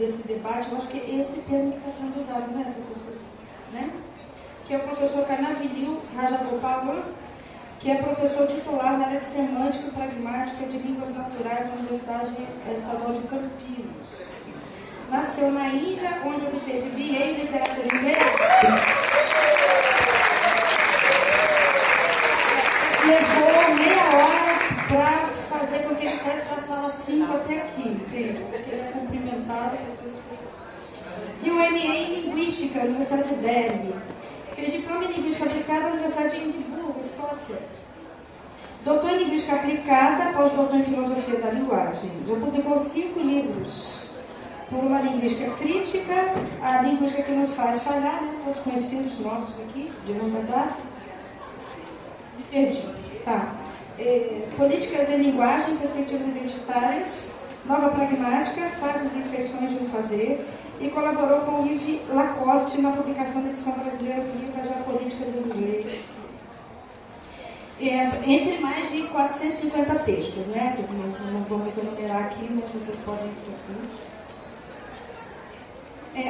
desse debate, eu acho que é esse termo que está sendo usado, né, professor? Né? Que é o professor Canavilil Rajagopal, que é professor titular na área de semântica e pragmática de línguas naturais na Universidade Estadual de Campinas. Nasceu na Índia, onde obteve BA em literatura inglesa. Levou meia hora para fazer com que ele saísse da sala 5 até aqui, entende? Porque ele é cumprimentado. E o MA em Linguística, na Universidade de Delhi. Fez diploma em Linguística Aplicada na Universidade de Edimburgo, Escócia. Doutor em Linguística Aplicada, pós-doutor em Filosofia da Linguagem. Já publicou 5 livros. Por uma linguística crítica, a linguística que nos faz falhar, né? Todos conhecidos nossos aqui, de longa data. Me perdi. Tá. Políticas em linguagem, perspectivas identitárias, nova pragmática, fases e inflexões de um fazer, e colaborou com o Yves Lacoste na publicação da edição brasileira do livro A Política do Inglês. Entre mais de 450 textos, né? Que não vamos enumerar aqui, mas vocês podem procurar.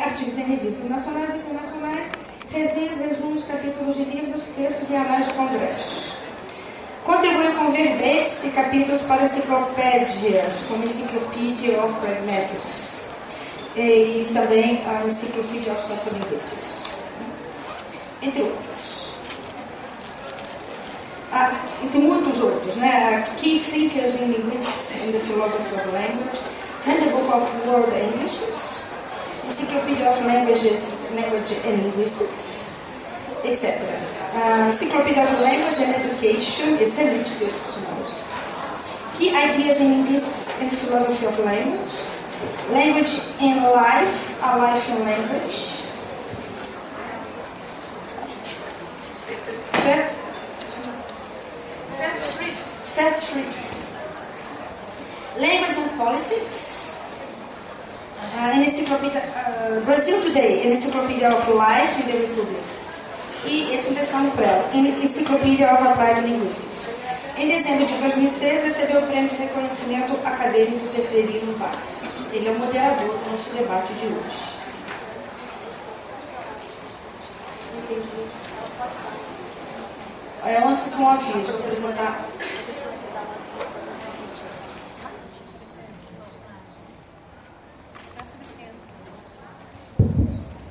Artigos em revistas nacionais e internacionais, resenhas, resumos, capítulos de livros, textos e análises de congressos. Contribuiu com verbetes e capítulos para enciclopédias, como Encyclopedia of Pragmatics e também a Encyclopedia of Sociolinguistics, entre outros. E tem muitos outros, né? Key Thinkers in Linguistics and the Philosophy of Language, Handbook of World Englishes, Encyclopedia of Languages, Language and Linguistics, etc. Encyclopedia of Language and Education, excelente texto, por sinal. Key Ideas in Linguistics and Philosophy of Language, Language in Life, A Life in Language, Fast Shrift, Language and Politics, Brazil Today, an Encyclopedia of Life in the Republic. E esse ainda está no pré, Encyclopedia of Applied Linguistics. Em dezembro de 2006, recebeu o prêmio de reconhecimento acadêmico Zeferino Vaz. Ele é o moderador do nosso debate de hoje. Entendi. Antes um aviso, vou apresentar.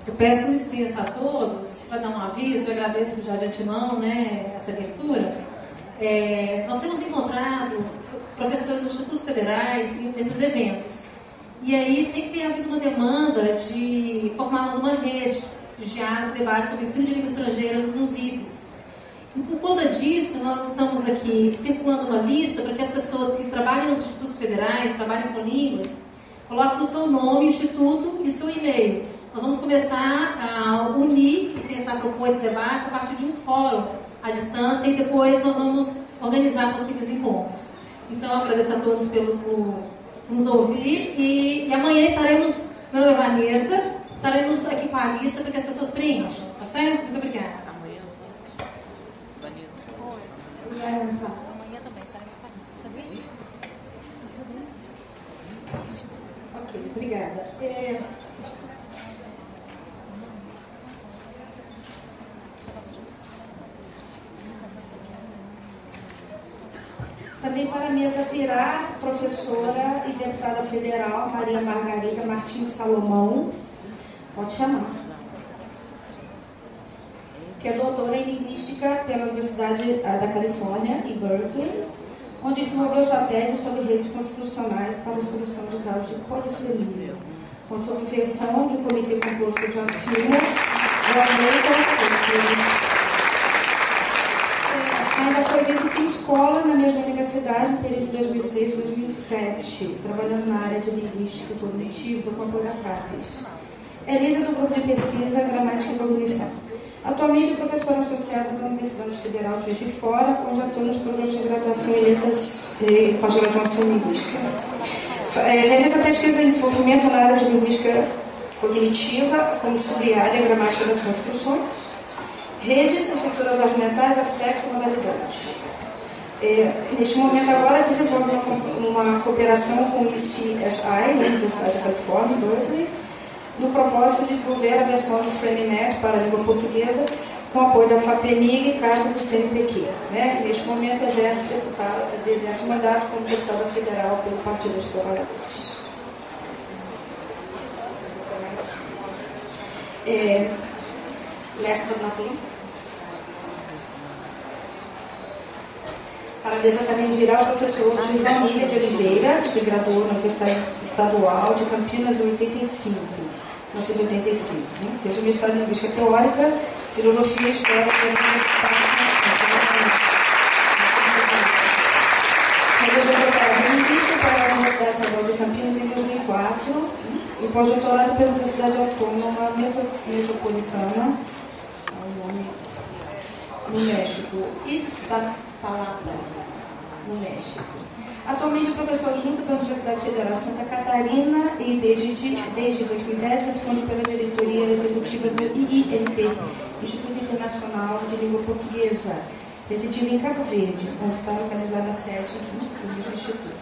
Eu peço licença a todos para dar um aviso, eu agradeço já de antemão, né, essa abertura. Nós temos encontrado professores dos institutos federais nesses eventos. E aí sempre tem havido uma demanda de formarmos uma rede de diálogo, debate sobre ensino de línguas estrangeiras nos IFES. E por conta disso, nós estamos aqui circulando uma lista para que as pessoas que trabalham nos institutos federais, trabalham com línguas, coloquem o seu nome, o instituto e o seu e-mail. Nós vamos começar a unir, tentar propor esse debate a partir de um fórum à distância e depois nós vamos organizar possíveis encontros. Então, eu agradeço a todos por nos ouvir e amanhã estaremos, meu nome é Vanessa, estaremos aqui com a lista para que as pessoas preencham, tá certo? Muito obrigada. Amanhã também estaremos com a lista, sabia? Ok, obrigada. Também para a mesa virá professora e deputada federal Maria Margarida Martins Salomão, pode chamar, que é doutora em Linguística pela Universidade da Califórnia, em Berkeley, onde desenvolveu sua tese sobre redes constitucionais para a solução de casos de polissemia, com subversão de um comitê composto de Alfina, de Almeida. Ainda foi visiting escola na mesma universidade no período de 2006 e 2007, trabalhando na área de linguística cognitiva com Antônia Carlos. É líder do grupo de pesquisa Gramática e Cognição. Atualmente é professora associada da Universidade Federal de Juiz de Fora, onde atua nos programas de graduação em letras e pós-graduação em linguística. Realiza pesquisa em desenvolvimento na área de linguística cognitiva, como sub-área gramática das construções, redes, estruturas argumentais, aspecto e modalidade. Neste momento agora desenvolve uma cooperação com o ICSI, na Universidade da Califórnia, em Berkeley, propósito de desenvolver a versão do FrameNet para a língua portuguesa, com apoio da FAPEMIG, CAPES e CNPq. Né? Neste momento, exerce mandato como deputada federal pelo Partido dos Trabalhadores. Last but not least, para a mesa também virá o professor Giovanni de Oliveira, que graduou na Universidade Estadual de Campinas em 1985. Né? Fez um mestrado em Linguística Teórica, Filosofia e História da Universidade de Realizou doutorado em Linguística pela Universidade Estadual de Campinas em 2004 e pós-doutorado pela Universidade Autônoma Metropolitana no México, Iztapalapa, no México. Atualmente é professor adjunto da Universidade Federal de Santa Catarina e desde 2010 responde pela diretoria executiva do IINP, Instituto Internacional de Língua Portuguesa, residindo em Cabo Verde, onde está localizada a sede do mesmo instituto.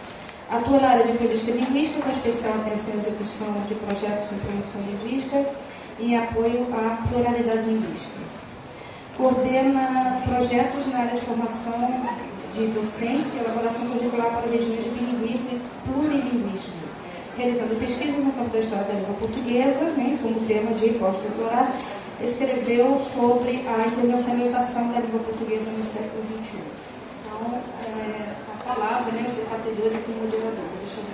Atua na área de política linguística, com especial atenção à execução de projetos de promoção linguística e apoio à pluralidade linguística. Coordena projetos na área de formação de docentes e elaboração curricular para regiões de bilinguismo e plurilinguismo, realizando pesquisas no campo da história da língua portuguesa, né, como tema de pós-doutorado. Escreveu sobre a internacionalização da língua portuguesa no século XXI. Então, a palavra, né, os debatedores e moderadores. Deixa eu ver.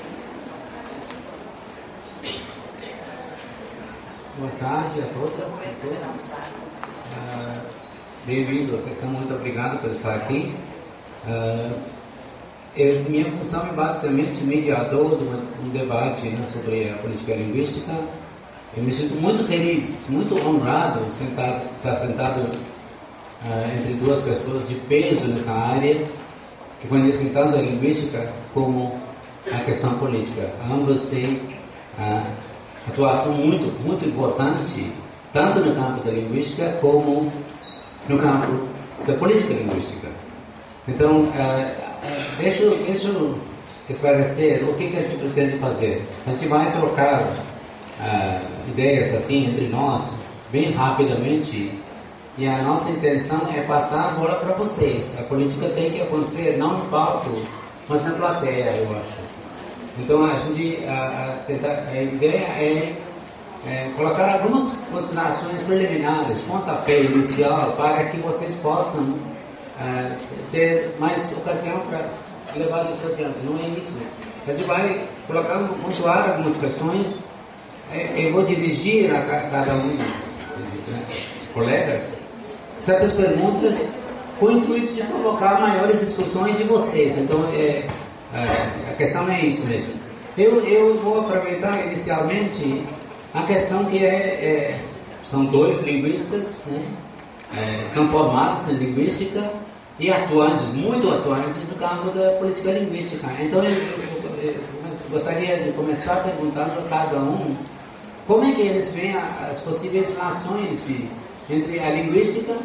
Boa tarde a todas e todos. Bem-vindo à sessão, muito obrigado por estar aqui. Minha função é basicamente mediador de um debate, né, sobre a política linguística. Eu me sinto muito feliz, muito honrado estar sentado entre duas pessoas de peso nessa área, que conhecem tanto a linguística como a questão política. Ambos têm atuação muito importante, tanto no campo da linguística como no campo da política linguística. Então, deixa eu esclarecer o que a gente pretende fazer. A gente vai trocar ideias assim entre nós, bem rapidamente, e a nossa intenção é passar a bola para vocês. A política tem que acontecer não no palco, mas na plateia, eu acho. Então, a ideia é colocar algumas considerações preliminares, pontapé inicial, para que vocês possam ter mais ocasião para levar isso adiante. Não é isso. A gente vai colocar muito ar algumas questões. Eu vou dirigir a cada um dos colegas certas perguntas com o intuito de provocar maiores discussões de vocês. Então, a questão é isso mesmo. Eu vou aproveitar inicialmente a questão que são dois linguistas, né? São formados em linguística e muito atuantes no campo da política linguística. Então, eu gostaria de começar perguntando a cada um como é que eles veem as possíveis relações entre a linguística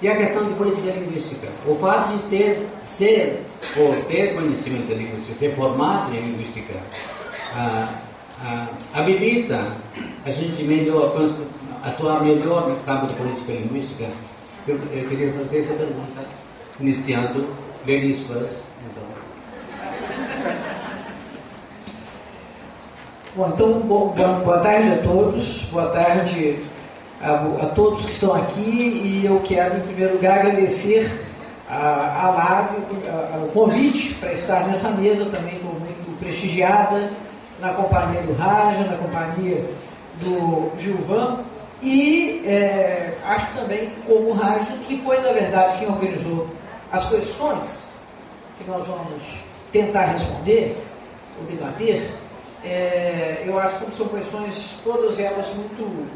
e a questão de política linguística. O fato de ter conhecimento de linguística, ter formado em linguística, habilita a gente atuar melhor no campo da política linguística. Eu queria fazer essa pergunta, iniciando Denis first. Então, boa tarde a todos, boa tarde a todos que estão aqui, e eu quero, em primeiro lugar, agradecer a Lábio o convite para estar nessa mesa, também muito prestigiada, na companhia do Raja, na companhia do Gilvan, e acho também, como o Raja, que foi, na verdade, quem organizou as questões que nós vamos tentar responder ou debater. Eu acho que são questões, todas elas muito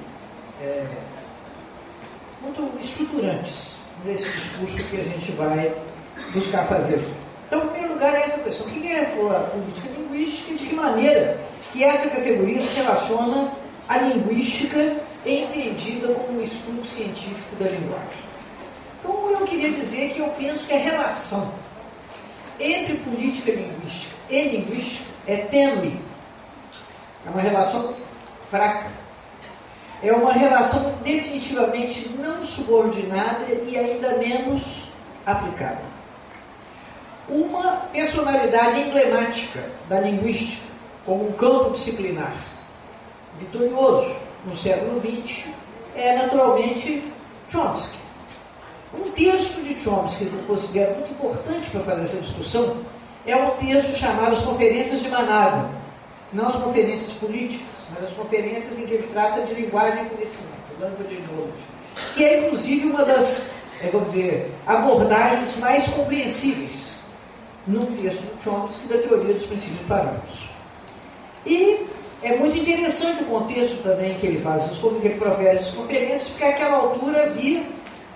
estruturantes nesse discurso que a gente vai buscar fazer. Então, em primeiro lugar, é essa questão: o que é a política linguística e de que maneira que essa categoria se relaciona à linguística entendida como um estudo científico da linguagem. Então, eu queria dizer que eu penso que a relação entre política linguística e linguística é tênue. É uma relação fraca, é uma relação definitivamente não subordinada e ainda menos aplicável. Uma personalidade emblemática da linguística, como um campo disciplinar vitorioso no século XX, é naturalmente Chomsky. Um texto de Chomsky que eu considero muito importante para fazer essa discussão é um texto chamado As Conferências de Managua. Não as conferências políticas, mas as conferências em que ele trata de linguagem e conhecimento, language and knowledge, que é inclusive uma das, vamos dizer, abordagens mais compreensíveis no texto de Chomsky da teoria dos princípios e parâmetros. E é muito interessante o contexto também que ele faz, que ele profere essas conferências, porque àquela altura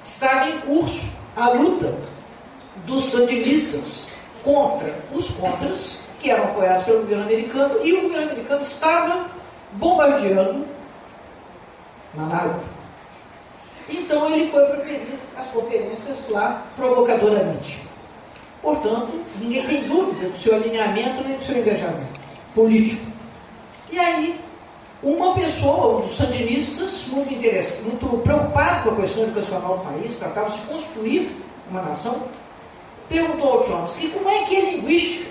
estava em curso a luta dos sandinistas contra os contras, que eram apoiados pelo governo americano, e o governo americano estava bombardeando Managua. Então ele foi proferir as conferências lá provocadoramente. Portanto, ninguém tem dúvida do seu alinhamento nem do seu engajamento político. E aí, uma pessoa, um dos sandinistas, muito preocupado com a questão educacional do país, tratava-se de construir uma nação, perguntou ao Chomsky como é que a linguística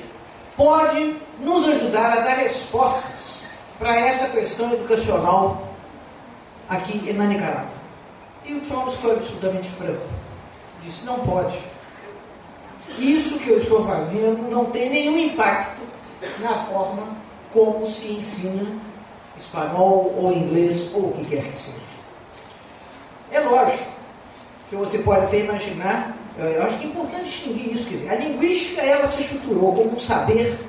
pode nos ajudar a dar respostas para essa questão educacional aqui na Nicarágua. E o Chomsky foi absolutamente franco. Disse, não pode. Isso que eu estou fazendo não tem nenhum impacto na forma como se ensina espanhol ou inglês ou o que quer que seja. É lógico que você pode até imaginar, eu acho que é importante distinguir isso, quer dizer, a linguística ela se estruturou como um saber,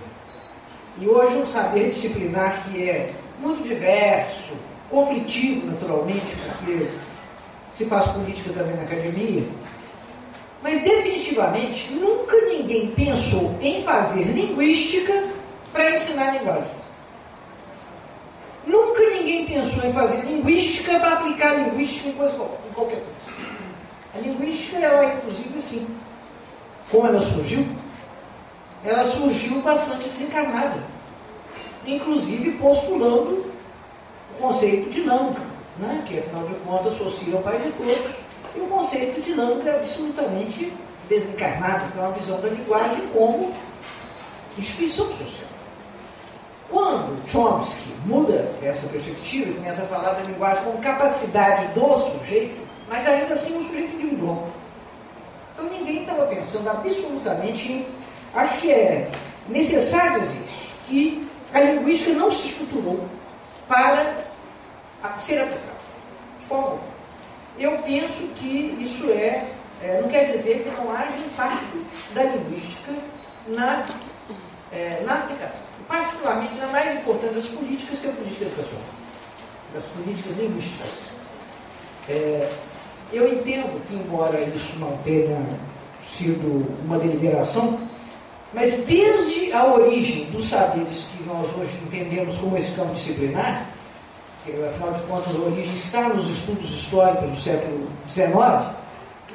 e hoje um saber disciplinar que é muito diverso, conflitivo naturalmente, porque se faz política também na academia, mas definitivamente nunca ninguém pensou em fazer linguística para ensinar linguagem. Nunca ninguém pensou em fazer linguística para aplicar linguística em qualquer coisa. A linguística, ela inclusive assim, como ela surgiu bastante desencarnada, inclusive postulando o conceito de Nanka, né, que afinal de contas associa ao pai de todos, e o conceito de Nanka é absolutamente desencarnado, que é uma visão da linguagem como instituição social. Quando Chomsky muda essa perspectiva e começa a falar da linguagem como capacidade do sujeito, mas ainda assim um sujeito individual. Então ninguém estava pensando absolutamente em... Acho que é necessário dizer isso, que a linguística não se estruturou para ser aplicada. De forma alguma. Eu penso que isso não quer dizer que não haja impacto da linguística na aplicação. Particularmente na mais importante das políticas, que é a política educacional, das políticas linguísticas. Eu entendo que, embora isso não tenha sido uma deliberação, mas desde a origem dos saberes que nós hoje entendemos como esse campo disciplinar, que afinal de contas a origem está nos estudos históricos do século XIX,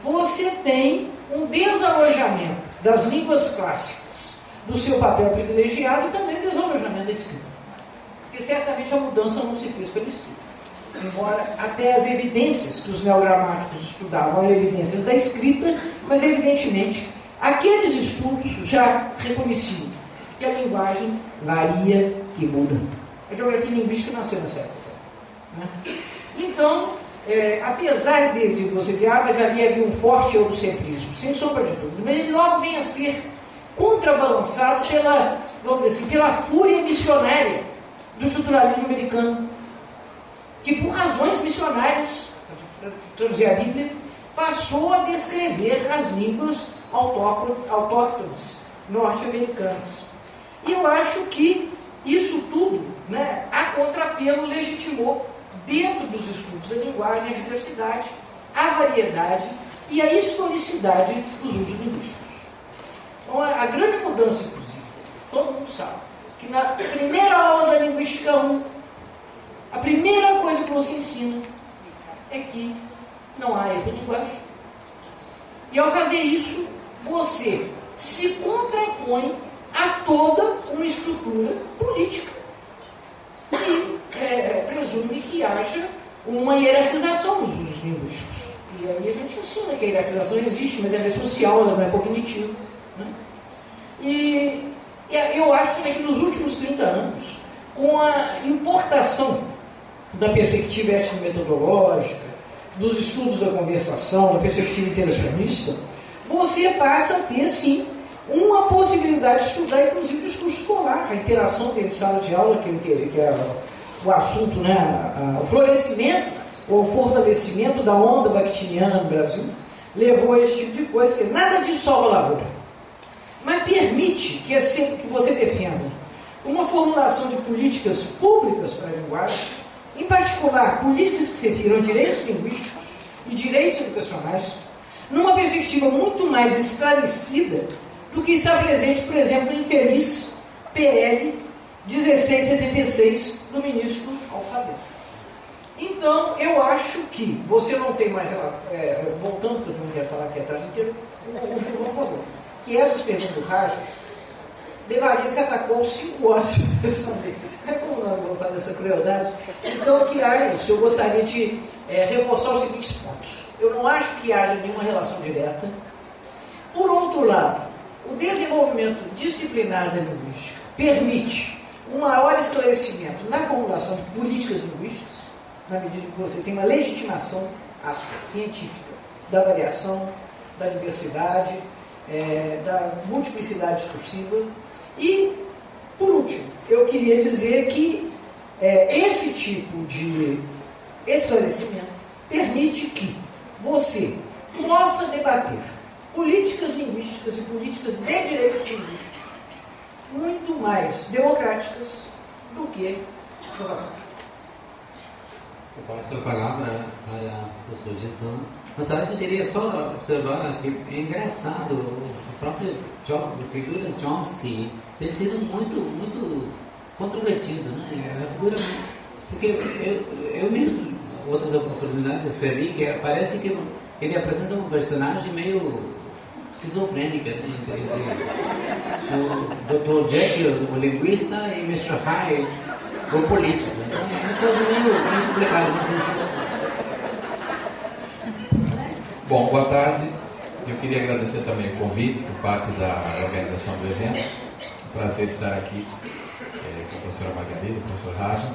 você tem um desalojamento das línguas clássicas do seu papel privilegiado e também o desalojamento da escrita. Porque certamente a mudança não se fez pela escrita. Embora até as evidências que os neogramáticos estudavam eram evidências da escrita, mas evidentemente aqueles estudos já reconheciam que a linguagem varia e muda. A geografia linguística nasceu nessa época. Né? Então, apesar de você dizer, mas ali havia um forte eurocentrismo, sem sombra de dúvida, mas ele logo vem a ser contrabalançado pela, vamos dizer assim, pela fúria missionária do estruturalismo americano, que por razões missionárias, para traduzir a Bíblia, passou a descrever as línguas autóctones norte-americanas. E eu acho que isso tudo, né, a contrapelo, legitimou dentro dos estudos da linguagem a diversidade, a variedade e a historicidade dos usos linguísticos. Então, a grande mudança, inclusive, todo mundo sabe, que na primeira aula da Linguística 1, a primeira coisa que você ensina é que não há erro de linguagem. E ao fazer isso, você se contrapõe a toda uma estrutura política que presume que haja uma hierarquização dos usos linguísticos. E aí a gente ensina que a hierarquização existe, mas ela é social, ela não é cognitiva. Né? E eu acho também que nos últimos 30 anos, com a importação da perspectiva étnico-metodológica, dos estudos da conversação, da perspectiva interacionista, você passa a ter, sim, uma possibilidade de estudar, inclusive, o discurso escolar, a interação dentro de sala de aula, que é o assunto, né, o florescimento ou o fortalecimento da onda bakhtiniana no Brasil, levou a esse tipo de coisa, que nada disso salva a lavoura. Mas permite que você defenda uma formulação de políticas públicas para a linguagem, em particular, políticas que se refiram a direitos linguísticos e direitos educacionais, numa perspectiva muito mais esclarecida do que está presente, por exemplo, no infeliz PL 1676 do ministro Alcabet. Então, eu acho que você não tem mais, voltando, porque eu também quero falar aqui atrás inteiro, o João falou, que essas perguntas do Raja levaria cada qual 5 horas para responder. Mas como não vou fazer essa crueldade? Então, que há isso? Eu gostaria de reforçar os seguintes pontos. Eu não acho que haja nenhuma relação direta. Por outro lado, o desenvolvimento disciplinar da linguística permite um maior esclarecimento na formulação de políticas linguísticas, na medida que você tem uma legitimação, aspas, científica da variação, da diversidade, da multiplicidade discursiva. E, por último, eu queria dizer que esse tipo de esclarecimento permite que você possa debater políticas linguísticas e políticas de direitos linguísticos muito mais democráticas do que inovação. Eu passo a palavra para o professor Getão. Mas antes eu queria só observar que é engraçado, o próprio figura Chomsky tem sido muito controvertido, né? A figura, porque eu mesmo, outras oportunidades, escrevi que parece que ele apresenta um personagem meio esquizofrênica, né? O Dr. Jekyll, o linguista, e Mr. Hyde, o político. Então é uma coisa meio complicada, não sei se... Bom, boa tarde. Eu queria agradecer também o convite por parte da organização do evento. É um prazer estar aqui com a professora Margarida, o professor Raja,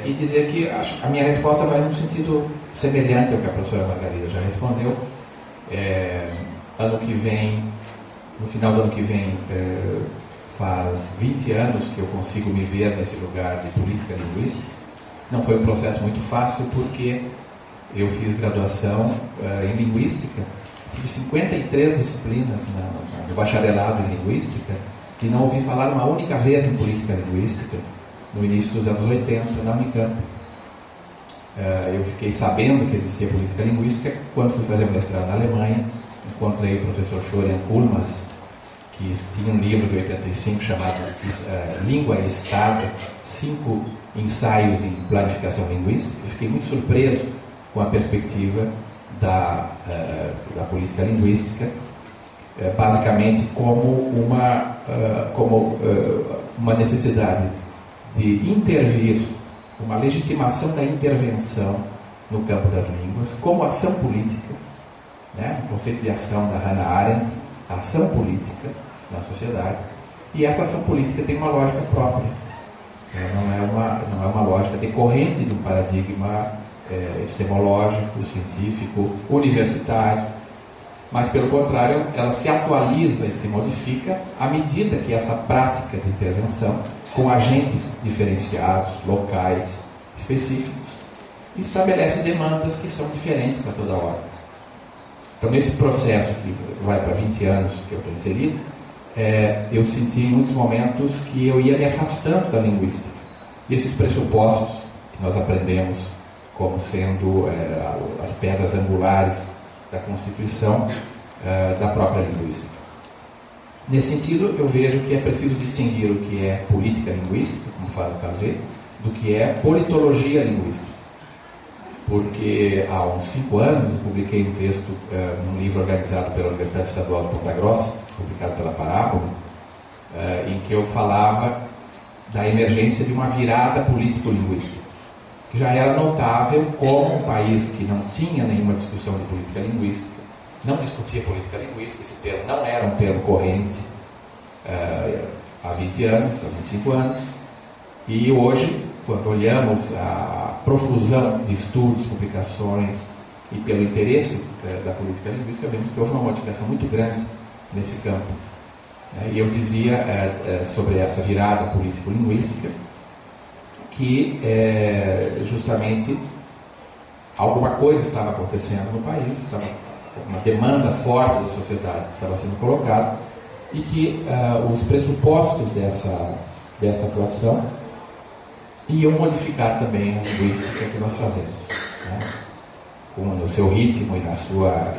e dizer que a minha resposta vai num sentido semelhante ao que a professora Margarida já respondeu. Ano que vem, no final do ano que vem, faz 20 anos que eu consigo me ver nesse lugar de política linguística. Não foi um processo muito fácil, porque eu fiz graduação em linguística, tive 53 disciplinas no bacharelado em linguística e não ouvi falar uma única vez em política linguística no início dos anos 80 na Unicamp. Eu fiquei sabendo que existia política linguística quando fui fazer um mestrado na Alemanha. Encontrei o professor Florian Kuhlmann, que tinha um livro de 85 chamado Língua e Estado, 5 ensaios em planificação linguística. Eu fiquei muito surpreso com a perspectiva da política linguística, basicamente como uma necessidade de intervir, uma legitimação da intervenção no campo das línguas, como ação política, né? O conceito de ação da Hannah Arendt, a ação política na sociedade, e essa ação política tem uma lógica própria, não é uma lógica decorrente de um paradigma epistemológico, científico, universitário, mas pelo contrário, ela se atualiza e se modifica à medida que essa prática de intervenção, com agentes diferenciados, locais, específicos, estabelece demandas que são diferentes a toda hora. Então, nesse processo que vai para 20 anos que eu estou inserido, eu senti em muitos momentos que eu ia me afastando da linguística. E esses pressupostos que nós aprendemos como sendo as pedras angulares da Constituição da própria linguística. Nesse sentido, eu vejo que é preciso distinguir o que é política linguística, como fala o Carlos, do que é politologia linguística. Porque há uns 5 anos eu publiquei um texto num livro organizado pela Universidade Estadual de Ponta Grossa, publicado pela Parábola, em que eu falava da emergência de uma virada político-linguística. já era notável como um país que não tinha nenhuma discussão de política linguística, não discutia política linguística, esse termo não era um termo corrente há 20 anos, há 25 anos, e hoje, quando olhamos a profusão de estudos, publicações e pelo interesse da política linguística, vemos que houve uma modificação muito grande nesse campo. E eu dizia sobre essa virada político-linguística que justamente alguma coisa estava acontecendo no país, estava uma demanda forte da sociedade que estava sendo colocada e que os pressupostos dessa atuação iam modificar também a linguística que nós fazemos, né? No seu ritmo e na sua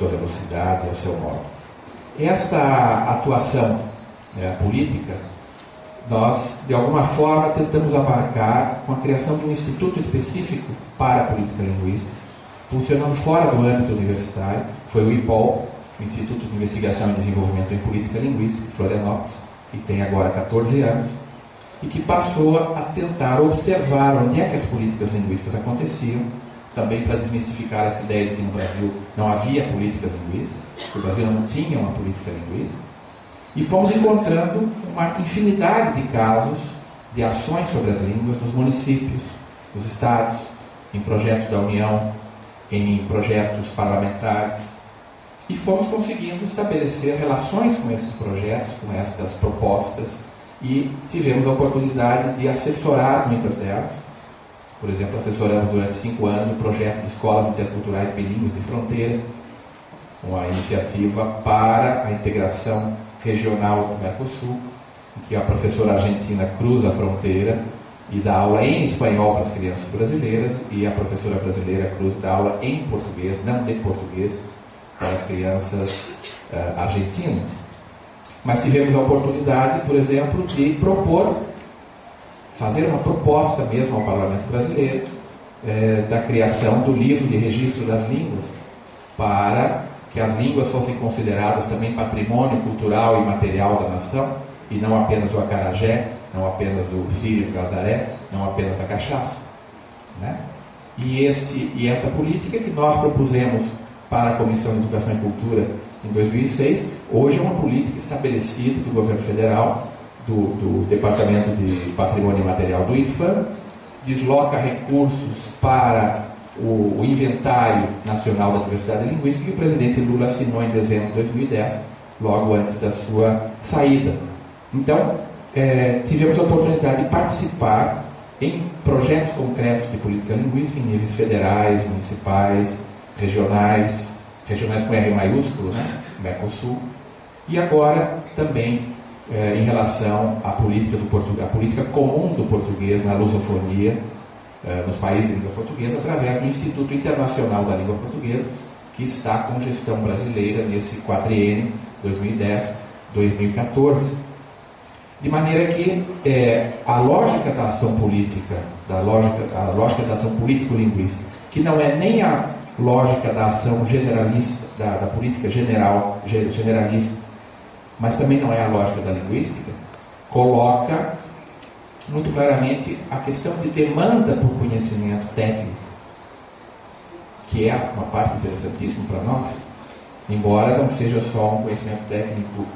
velocidade e ao seu modo. Esta atuação política, nós, de alguma forma, tentamos abarcar com a criação de um instituto específico para a política linguística, funcionando fora do âmbito universitário. Foi o IPOL, o Instituto de Investigação e Desenvolvimento em Política Linguística, de Florianópolis, que tem agora 14 anos, e que passou a tentar observar onde é que as políticas linguísticas aconteciam, também para desmistificar essa ideia de que no Brasil não havia política linguística, que o Brasil não tinha uma política linguística, e fomos encontrando uma infinidade de casos de ações sobre as línguas nos municípios, nos estados, em projetos da União, em projetos parlamentares, e fomos conseguindo estabelecer relações com esses projetos, com essas propostas, e tivemos a oportunidade de assessorar muitas delas. Por exemplo, assessoramos durante 5 anos o projeto de escolas interculturais bilíngues de fronteira, uma iniciativa para a integração regional do Mercosul, em que a professora argentina cruza a fronteira e dá aula em espanhol para as crianças brasileiras, e a professora brasileira cruza e dá aula em português, não de português, para as crianças argentinas. Mas tivemos a oportunidade, por exemplo, de fazer uma proposta mesmo ao Parlamento Brasileiro da criação do livro de registro das línguas, para que as línguas fossem consideradas também patrimônio cultural e material da nação, e não apenas o acarajé, não apenas o sírio casaré, não apenas a cachaça, né? E esta política que nós propusemos para a Comissão de Educação e Cultura em 2006, hoje é uma política estabelecida do governo federal, do Departamento de Patrimônio Imaterial do IFAM, desloca recursos para o Inventário Nacional da Diversidade Linguística, que o presidente Lula assinou em dezembro de 2010, logo antes da sua saída. Então, tivemos a oportunidade de participar em projetos concretos de política linguística em níveis federais, municipais, regionais com R maiúsculo, né? Mercosul, e agora também em relação à política a política comum do português na lusofonia nos países de língua portuguesa, através do Instituto Internacional da Língua Portuguesa, que está com gestão brasileira nesse quadriênio 2010-2014. De maneira que a lógica da ação política, a lógica da ação político-linguística, que não é nem a lógica da ação generalista, da política generalista, mas também não é a lógica da linguística, coloca muito claramente a questão de demanda por conhecimento técnico, que é uma parte interessantíssima para nós, embora não seja só um conhecimento técnico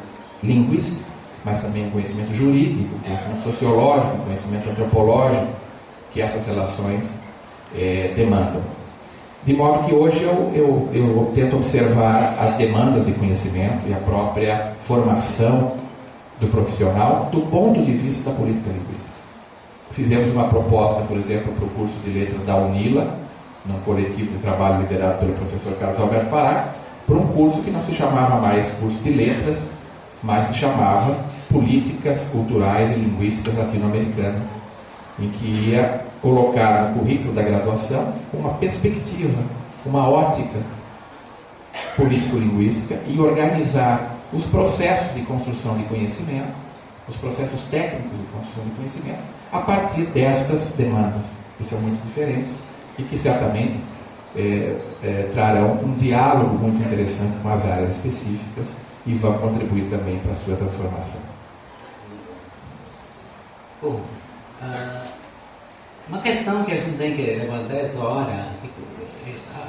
linguístico, mas também um conhecimento jurídico, um conhecimento sociológico, um conhecimento antropológico, que essas relações demandam. De modo que hoje eu tento observar as demandas de conhecimento e a própria formação do profissional do ponto de vista da política linguística. Fizemos uma proposta, por exemplo, para o curso de letras da UNILA, num coletivo de trabalho liderado pelo professor Carlos Alberto Faraco, para um curso que não se chamava mais curso de letras, mas se chamava Políticas Culturais e Linguísticas Latino-Americanas, em que ia colocar no currículo da graduação uma perspectiva, uma ótica político-linguística e organizar os processos de construção de conhecimento, os processos técnicos de construção de conhecimento, a partir destas demandas, que são muito diferentes e que certamente trarão um diálogo muito interessante com as áreas específicas e vão contribuir também para a sua transformação. Bom, uma questão que a gente tem que levantar essa hora,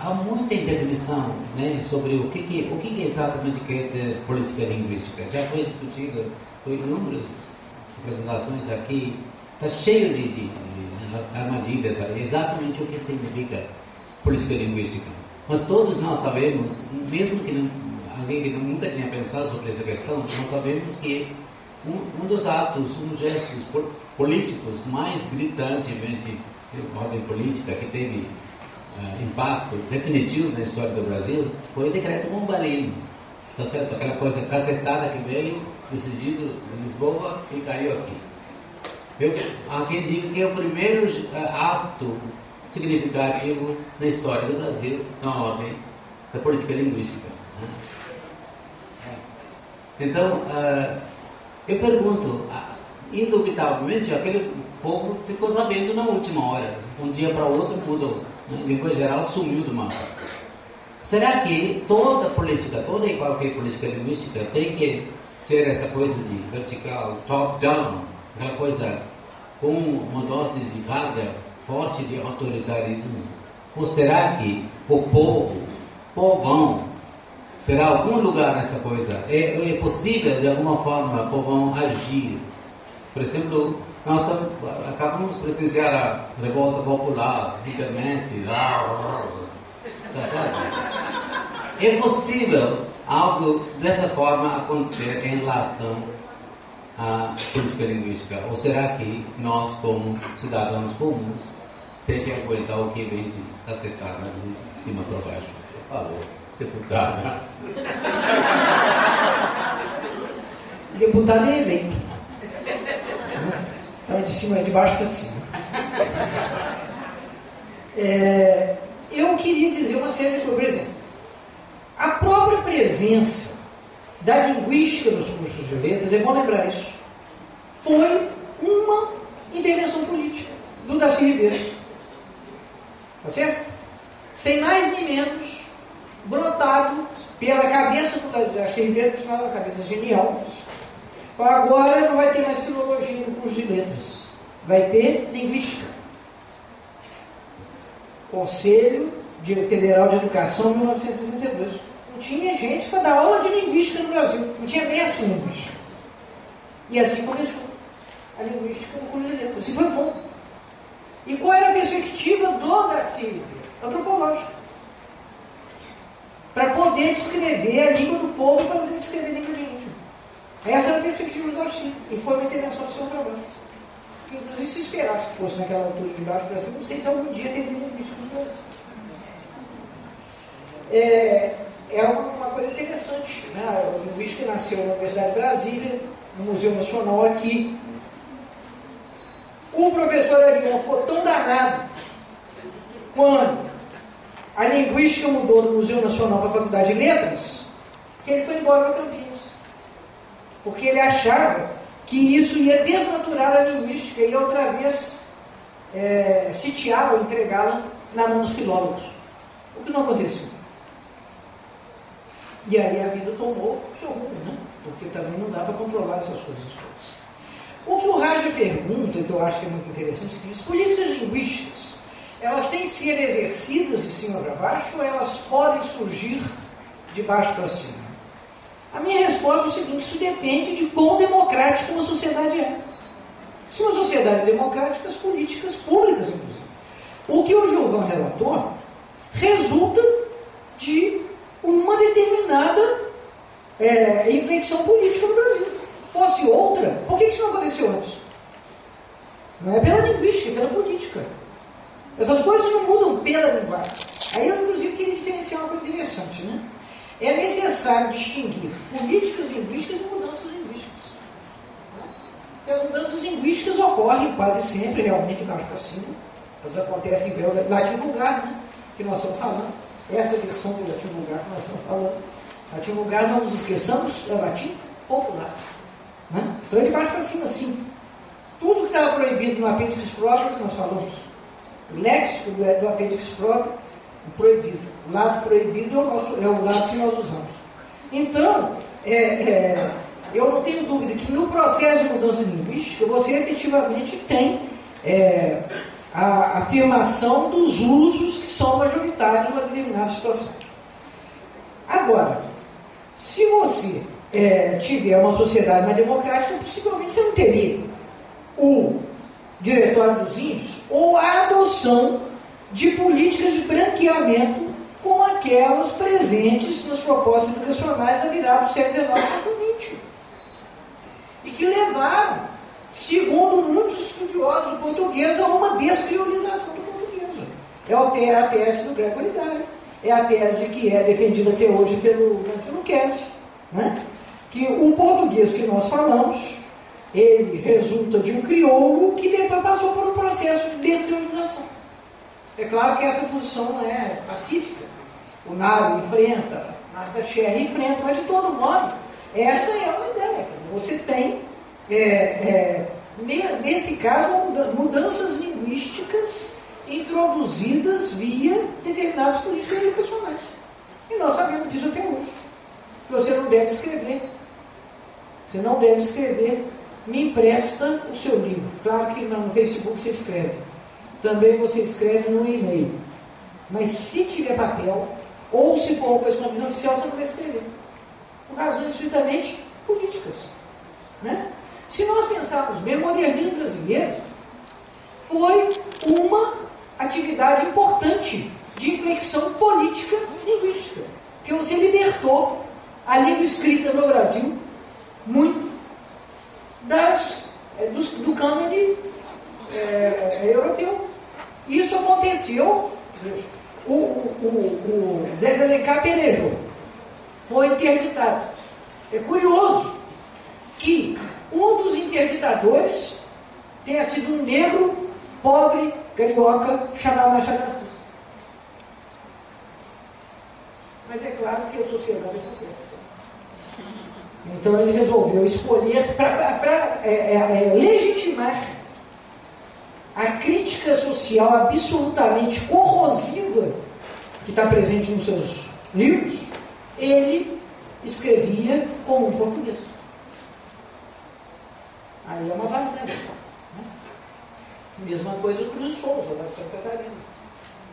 há muita indefinição, né, sobre o que exatamente quer dizer política linguística. Já foi discutido, foi inúmeras apresentações aqui, está cheio de armadilhas ali, exatamente o que significa política linguística. Mas todos nós sabemos, mesmo que alguém que nunca tinha pensado sobre essa questão, nós sabemos que um dos atos, um dos gestos políticos mais gritantemente de ordem política que teve impacto definitivo na história do Brasil foi o decreto Bombalino, tá certo? Aquela coisa cacetada que veio, decidido em Lisboa e caiu aqui. Há quem diga que é o primeiro ato significativo na história do Brasil na ordem da política linguística. Então, eu pergunto, indubitavelmente, aquele povo ficou sabendo na última hora. Um dia para o outro mudou. A língua geral sumiu do mapa. Será que toda e qualquer política linguística tem que ser essa coisa de vertical, top-down, aquela coisa com uma dose de carga forte de autoritarismo? Ou será que o povão, terá algum lugar nessa coisa? É possível, de alguma forma, o povão agir? Por exemplo, nós acabamos de presenciar a revolta popular, internet, tá certo? É possível algo dessa forma acontecer em relação à política linguística? Ou será que nós, como cidadãos comuns, temos que aguentar o que vem de cacetada de cima para baixo? Por favor, deputado. Deputado é eleito. Então, de cima de baixo para cima. Eu queria dizer uma série de coisas. Por exemplo, a própria presença da linguística nos cursos de letras, é bom lembrar isso, foi uma intervenção política do Darcy Ribeiro. Tá certo? Sem mais nem menos, brotado pela cabeça do Darcy Ribeiro, que chamava uma cabeça genial. Agora não vai ter mais filologia no curso de letras, vai ter linguística. Conselho Federal de Educação, 1962. Não tinha gente para dar aula de linguística no Brasil, não tinha mestre em linguística. E assim começou a linguística no curso de letras. E foi bom. E qual era a perspectiva do Darcy Ribeiro? Antropológica. Para poder descrever a língua do povo, para poder descrever a língua de índio. Essa era a perspectiva do Darcy. E foi uma intervenção de cima para baixo. Que, inclusive, se esperasse que fosse naquela altura de baixo para cima, não sei se algum dia teria linguística no Brasil. É uma coisa interessante, né? O linguística nasceu na Universidade de Brasília, no Museu Nacional aqui. O professor Arion ficou tão danado quando a linguística mudou do Museu Nacional para a Faculdade de Letras, que ele foi embora para Campinas. Porque ele achava que isso ia desnaturar a linguística e outra vez sitiá-la ou entregá-la na mão dos filólogos. O que não aconteceu. E aí a vida tomou o seu rumo, né? Porque também não dá para controlar essas coisas todas. O que o Raja pergunta, que eu acho que é muito interessante, é que as políticas linguísticas, elas têm que ser exercidas de cima para baixo ou elas podem surgir de baixo para cima? A minha resposta é o seguinte: isso depende de quão democrática uma sociedade é. Se uma sociedade é democrática, as políticas públicas, inclusive. O que o Gilvan relatou resulta de uma determinada inflexão política no Brasil. Fosse outra, por que isso não aconteceu antes? Não é pela linguística, é pela política. Essas coisas não mudam pela linguagem. Aí eu, inclusive, queria diferenciar uma coisa interessante, né? É necessário distinguir políticas linguísticas e mudanças linguísticas. Porque as mudanças linguísticas ocorrem quase sempre, realmente, de baixo para cima. Elas acontecem pelo latim vulgar, né? Que nós estamos falando. Essa versão do latim vulgar que nós estamos falando. Latim vulgar, não nos esqueçamos, é latim popular. Né? Então é de baixo para cima, sim. Tudo que estava proibido no apêndice próprio, que nós falamos, o léxico do apêndice próprio, o proibido. O lado proibido é o lado que nós usamos. Então, eu não tenho dúvida que no processo de mudança linguística, você efetivamente tem a afirmação dos usos que são majoritários numa determinada situação. Agora, se você tiver uma sociedade mais democrática, possivelmente você não teria o Diretório dos Índios ou a adoção de políticas de branqueamento como aquelas presentes nas propostas educacionais da virada do século XIX ao século XX. E que levaram, segundo muitos estudiosos do português, a uma descriolização do português. É a tese do Gregory Dyer. É a tese que é defendida até hoje pelo Antônio Kessler, né? Que o português que nós falamos, ele resulta de um crioulo que depois passou por um processo de descriolização. É claro que essa posição não é pacífica. O Naro enfrenta, Marta Scherrer enfrenta, mas de todo modo, essa é uma ideia. Você tem, nesse caso, mudanças linguísticas introduzidas via determinadas políticas educacionais. E nós sabemos disso até hoje. Que você não deve escrever. Você não deve escrever. Me empresta o seu livro. Claro que no Facebook você escreve. Também você escreve no e-mail. Mas se tiver papel, ou se for uma correspondência oficial, você não vai escrever. Por razões estritamente políticas. Né? Se nós pensarmos bem, o modernismo brasileiro foi uma atividade importante de inflexão política linguística, porque você libertou a língua escrita no Brasil muito do cânone europeu. Isso aconteceu, o Zé de Alencar pelejou, foi interditado. É curioso que um dos interditadores tenha sido um negro pobre, carioca, chamado Machado de Assis. Mas é claro que a sociedade é complexa. Então ele resolveu escolher para legitimar a crítica social absolutamente corrosiva que está presente nos seus livros. Ele escrevia como um português. Aí é uma variedade. Mesma coisa o Cruz de Souza, da Santa Catarina.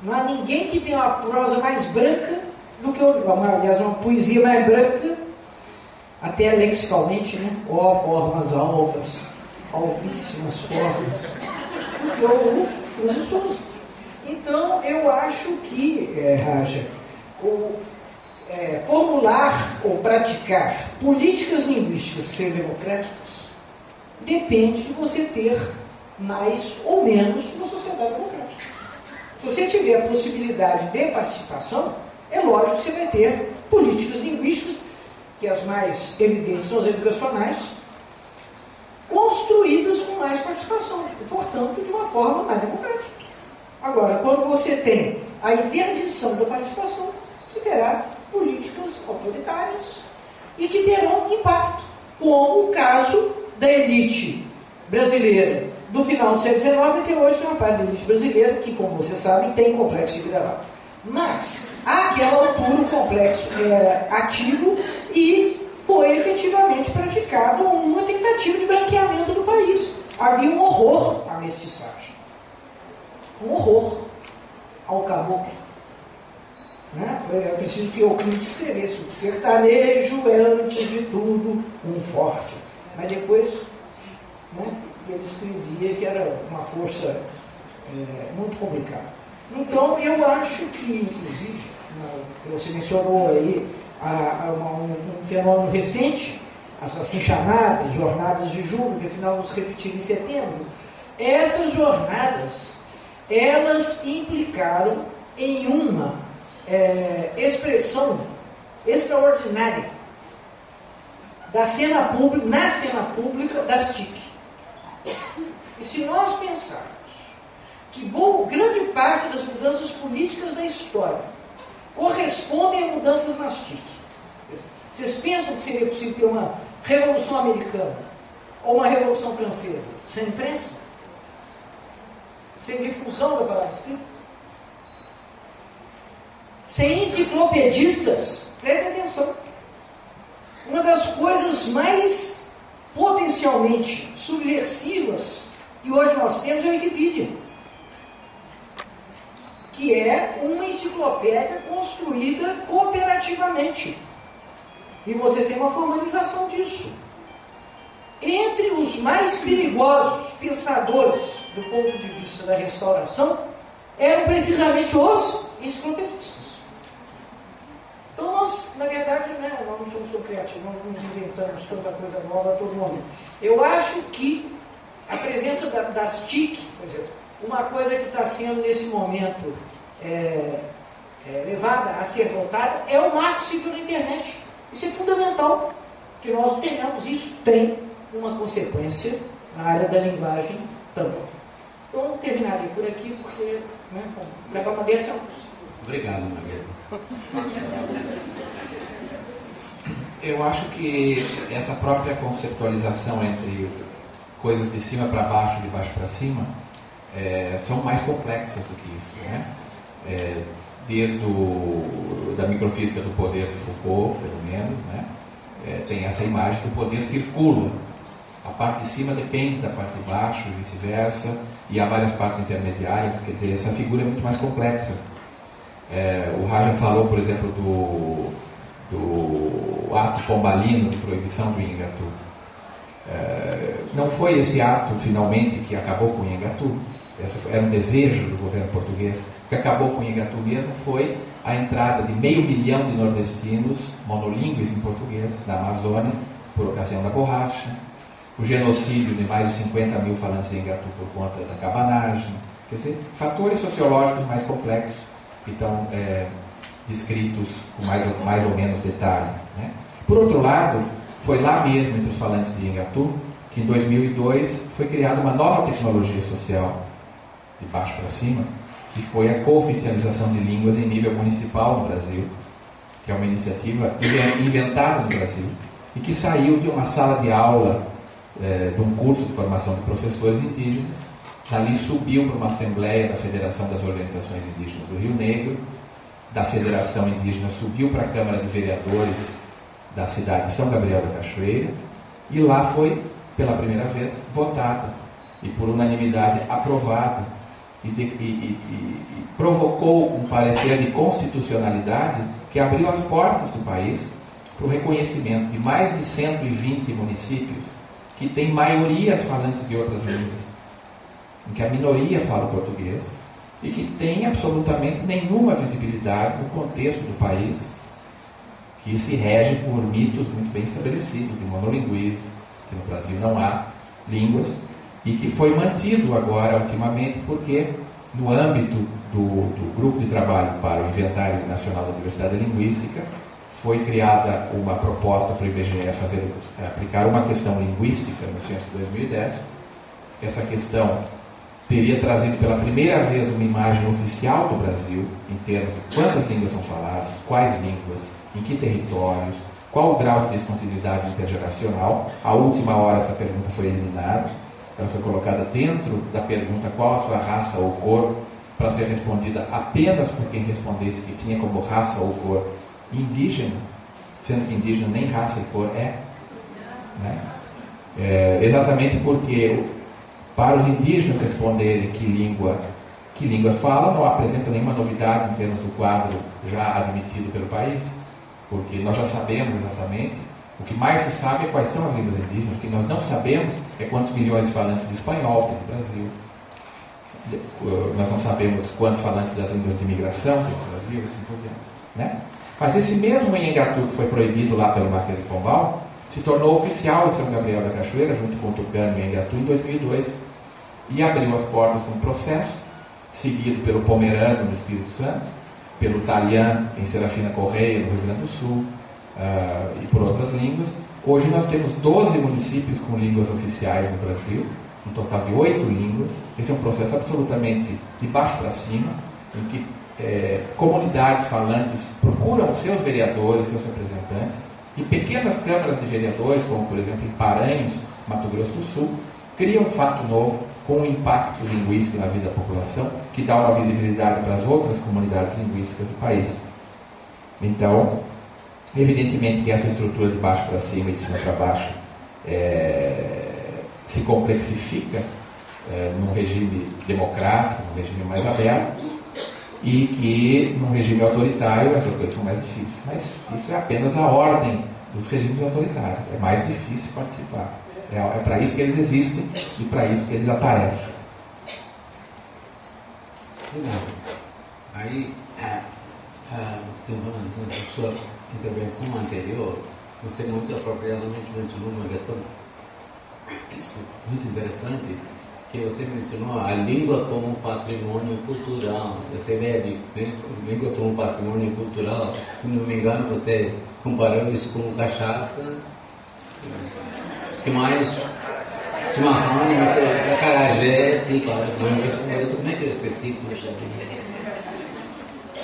Não há ninguém que tenha uma prosa mais branca do que aliás, uma poesia mais branca, até lexicalmente, né? Ó, formas alvas, alvíssimas formas, do que o Cruz de Souza. Então, eu acho que, Raja, formular ou praticar políticas linguísticas que sejam democráticas depende de você ter mais ou menos uma sociedade democrática. Se você tiver a possibilidade de participação, é lógico que você vai ter políticas linguísticas, que as mais evidentes são as educacionais, construídas com mais participação, e, portanto, de uma forma mais democrática. Agora, quando você tem a interdição da participação, você terá políticas autoritárias e que terão impacto, como o caso da elite brasileira do final do século XIX até hoje. Tem uma parte da elite brasileira que, como vocês sabem, tem complexo de vira-lata. Mas, àquela altura, o complexo era ativo e foi efetivamente praticado uma tentativa de branqueamento do país. Havia um horror à mestiçagem. Um horror ao caboclo. Né? Era preciso que Euclides escrevesse: o sertanejo é, antes de tudo, um forte. Mas depois, né, ele escrevia que era uma força muito complicada. Então, eu acho que, inclusive, você mencionou aí um fenômeno recente, as assim chamadas jornadas de julho, que afinal vão se repetir em setembro. Essas jornadas, elas implicaram em uma expressão extraordinária da cena pública, na cena pública das TIC. E se nós pensarmos que grande parte das mudanças políticas na história correspondem a mudanças nas TIC, vocês pensam que seria possível ter uma revolução americana ou uma revolução francesa sem imprensa? Sem difusão da palavra escrita? Sem enciclopedistas? Prestem atenção. Uma das coisas mais potencialmente subversivas que hoje nós temos é a Wikipedia. que é uma enciclopédia construída cooperativamente. E você tem uma formalização disso. Entre os mais perigosos pensadores do ponto de vista da restauração eram precisamente os enciclopedistas. Então nós, na verdade, né, nós não somos tão criativos, nós não nos inventamos tanta coisa nova a todo momento. Eu acho que a presença das TIC, por exemplo, uma coisa que está sendo nesse momento levada a ser votada é o marco civil na internet. Isso é fundamental, que nós tenhamos isso. Tem uma consequência na área da linguagem também. Então eu terminaria por aqui, porque levar uma dessa é um curso. Obrigado, Maria. Eu acho que essa própria conceptualização entre coisas de cima para baixo, de baixo para cima, são mais complexas do que isso, né? Desde da microfísica do poder de Foucault, pelo menos, né? Tem essa imagem que o poder circula. A parte de cima depende da parte de baixo, e vice-versa, e há várias partes intermediárias, quer dizer, essa figura é muito mais complexa. O Rajan falou, por exemplo, do ato pombalino de proibição do Inhangatu. Não foi esse ato, finalmente, que acabou com o Inhangatu. Era um desejo do governo português. O que acabou com o Inhangatu mesmo foi a entrada de 500 mil de nordestinos monolíngues em português na Amazônia, por ocasião da borracha, o genocídio de mais de 50 mil falantes de Inhangatu por conta da cabanagem. Quer dizer, fatores sociológicos mais complexos que estão descritos com mais ou menos detalhe, né? Por outro lado, foi lá mesmo entre os falantes de Inhangatu que em 2002 foi criada uma nova tecnologia social, de baixo para cima, que foi a cooficialização de línguas em nível municipal no Brasil, que é uma iniciativa inventada no Brasil e que saiu de uma sala de aula de um curso de formação de professores indígenas. Dali subiu para uma assembleia da Federação das Organizações Indígenas do Rio Negro, da Federação Indígena subiu para a Câmara de Vereadores da cidade de São Gabriel da Cachoeira, e lá foi, pela primeira vez, votada e por unanimidade aprovada, e provocou um parecer de constitucionalidade que abriu as portas do país para o reconhecimento de mais de 120 municípios que têm maiorias falantes de outras línguas, em que a minoria fala português e que tem absolutamente nenhuma visibilidade no contexto do país, que se rege por mitos muito bem estabelecidos de monolinguismo, que no Brasil não há línguas, e que foi mantido agora ultimamente porque no âmbito do Grupo de Trabalho para o Inventário Nacional da Diversidade Linguística foi criada uma proposta para o IBGE aplicar uma questão linguística no censo de 2010. Essa questão teria trazido pela primeira vez uma imagem oficial do Brasil em termos de quantas línguas são faladas, quais línguas, em que territórios, qual o grau de descontinuidade intergeracional. À última hora essa pergunta foi eliminada, ela foi colocada dentro da pergunta qual a sua raça ou cor, para ser respondida apenas por quem respondesse que tinha como raça ou cor indígena, sendo que indígena nem raça e cor é, né? Exatamente porque para os indígenas responderem que línguas falam, não apresenta nenhuma novidade em termos do quadro já admitido pelo país, porque nós já sabemos exatamente. O que mais se sabe é quais são as línguas indígenas. O que nós não sabemos é quantos milhões de falantes de espanhol tem no Brasil. Nós não sabemos quantos falantes das línguas de imigração tem no Brasil, assim por diante, né? Mas esse mesmo Inhangatu que foi proibido lá pelo Marquês de Pombal se tornou oficial em São Gabriel da Cachoeira, junto com o Tucano e Inhangatu, em 2002, e abriu as portas para um processo seguido pelo Pomerano no Espírito Santo, pelo Talian em Serafina Correia, no Rio Grande do Sul, e por outras línguas. Hoje nós temos 12 municípios com línguas oficiais no Brasil, um total de 8 línguas. Esse é um processo absolutamente de baixo para cima, em que comunidades falantes procuram seus vereadores, seus representantes, e pequenas câmaras de vereadores, como por exemplo em Paranhos, Mato Grosso do Sul, criam um fato novo com um impacto linguístico na vida da população, que dá uma visibilidade para as outras comunidades linguísticas do país. Então, evidentemente que essa estrutura de baixo para cima e de cima para baixo se complexifica num regime democrático, num regime mais aberto, e que num regime autoritário essas coisas são mais difíceis. Mas isso é apenas a ordem dos regimes autoritários. É mais difícil participar. É para isso que eles existem e para isso que eles aparecem. Aí, na sua intervenção anterior, você muito apropriadamente mencionou uma questão muito interessante, que você mencionou a língua como patrimônio cultural. Essa ideia de língua como patrimônio cultural, se não me engano, você comparou isso com cachaça, que mais chimarrão, acarajé, assim, claro. Como é que eu esqueci?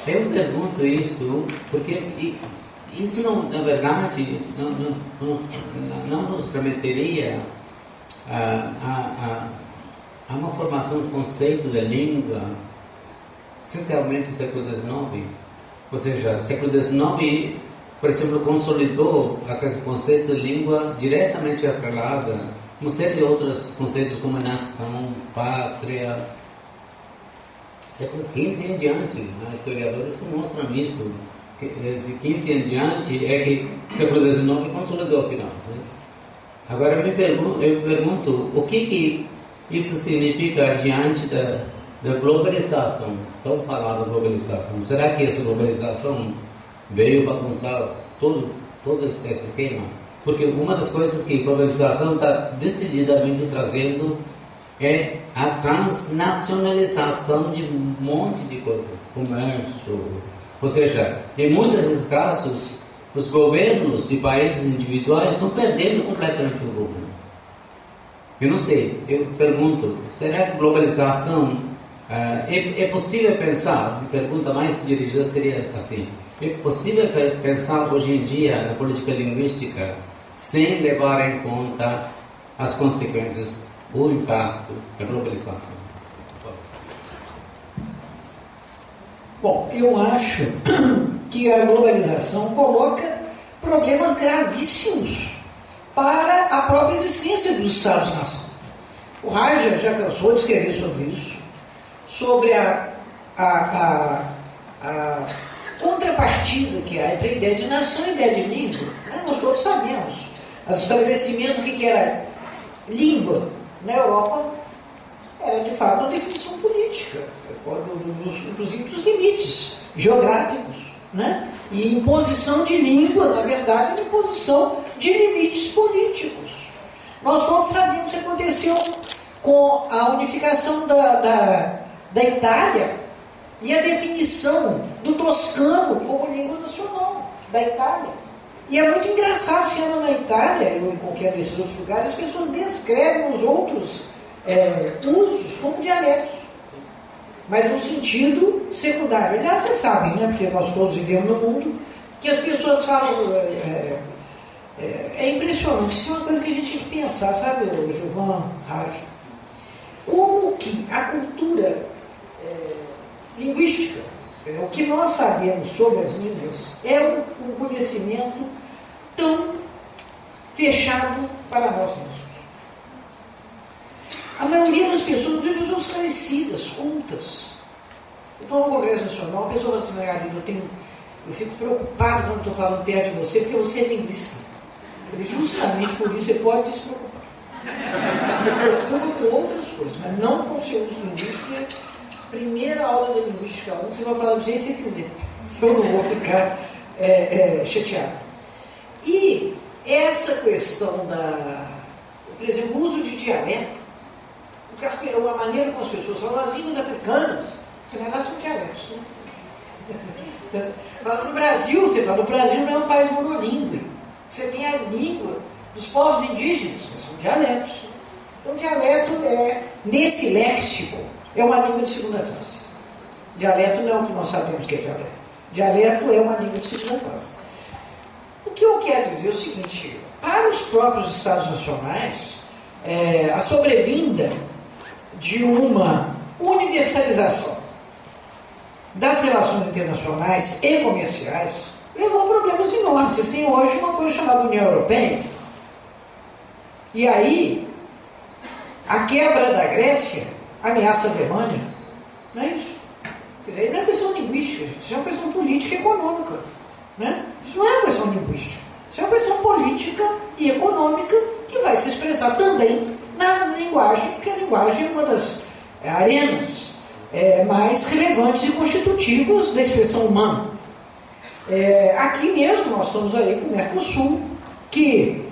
Eu pergunto isso porque isso não, na verdade, não nos remeteria a uma formação do conceito da língua, essencialmente no século XIX. Ou seja, o século XIX, por exemplo, consolidou aquele conceito de língua diretamente atrelada uma série de outros conceitos como nação, pátria. Século XV em diante, historiadores que mostram isso, que de XV em diante é que o século XIX consolidou afinal. Né? Agora eu pergunto, o que isso significa diante da globalização, tão falada globalização? Será que essa globalização veio bagunçar todo esse esquema? Porque uma das coisas que a globalização está decididamente trazendo é a transnacionalização de um monte de coisas, comércio. Ou seja, em muitos desses casos, os governos de países individuais estão perdendo completamente o rumo. Eu não sei, eu pergunto, será que a globalização é possível pensar? A pergunta mais dirigida seria assim: é possível pensar hoje em dia na política linguística sem levar em conta as consequências, o impacto da globalização? Bom, eu acho que a globalização coloca problemas gravíssimos para a própria existência dos Estados-nação. O Raja já cansou de escrever sobre isso, sobre a contrapartida que há entre a ideia de nação e a ideia de língua. Nós todos sabemos. O estabelecimento do que era língua na Europa era, de fato, uma definição política, dos limites geográficos. Né? E imposição de língua, na verdade, é imposição de limites políticos. Nós todos sabemos o que aconteceu com a unificação da Itália e a definição do toscano como língua nacional da Itália. E é muito engraçado, se anda na Itália ou em qualquer desses outros lugares, as pessoas descrevem os outros usos como dialetos, mas no sentido secundário. Aliás, vocês sabem, né, porque nós todos vivemos no mundo, que as pessoas falam... É impressionante, isso é uma coisa que a gente tem que pensar, sabe, Giovan, Raj? Como que a cultura linguística, o que nós sabemos sobre as línguas, é um conhecimento tão fechado para nós mesmos. A maioria das pessoas são esclarecidas, cultas. Eu estou no Congresso Nacional, a pessoa fala assim: Margarida, eu fico preocupado quando estou falando perto de você, porque você é linguista. Justamente por isso você pode se preocupar. Você preocupa com outras coisas, mas não com o seu uso linguístico. Primeira aula de linguística 1, você vai falar do jeito que você quiser. Eu não vou ficar chateado. E essa questão por exemplo, o uso de dialeto, a maneira como as pessoas falam, as línguas africanas, você vai lá, são dialetos. Né? No Brasil, você fala, o Brasil não é um país monolíngue. Você tem a língua dos povos indígenas, que são dialetos. Então, dialeto nesse léxico, é uma língua de segunda classe. Dialeto não é o que nós sabemos que é dialeto. Dialeto é uma língua de segunda classe. O que eu quero dizer é o seguinte: para os próprios Estados nacionais, a sobrevinda de uma universalização das relações internacionais e comerciais levou a problemas enormes. Vocês têm hoje uma coisa chamada União Europeia. E aí, a quebra da Grécia ameaça a Alemanha. Não é isso? Quer Não é questão linguística, gente. Isso é uma questão política e econômica. Né? Isso não é uma questão linguística. Isso é uma questão política e econômica que vai se expressar também na linguagem, porque a linguagem é uma das arenas mais relevantes e constitutivas da expressão humana. Aqui mesmo nós estamos aí com o Mercosul, que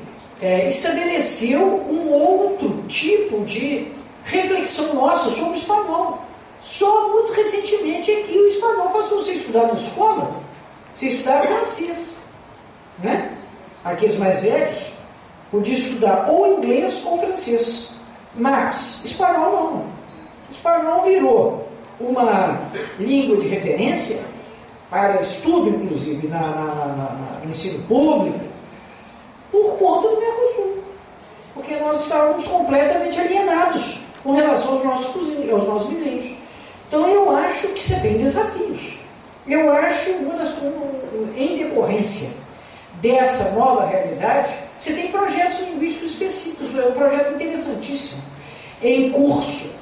estabeleceu um outro tipo de reflexão nossa sobre o espanhol. Só muito recentemente é que o espanhol passou a ser estudado na escola, se estudar francês. Né? Aqueles mais velhos podiam estudar ou inglês ou francês, mas espanhol não. Espanhol virou uma língua de referência para estudo, inclusive, no ensino público, por conta do Mercosul. Porque nós estávamos completamente alienados com relação aos nossos vizinhos. Então, eu acho que você tem desafios. Eu acho, em decorrência dessa nova realidade, você tem projetos linguísticos específicos. É um projeto interessantíssimo, em curso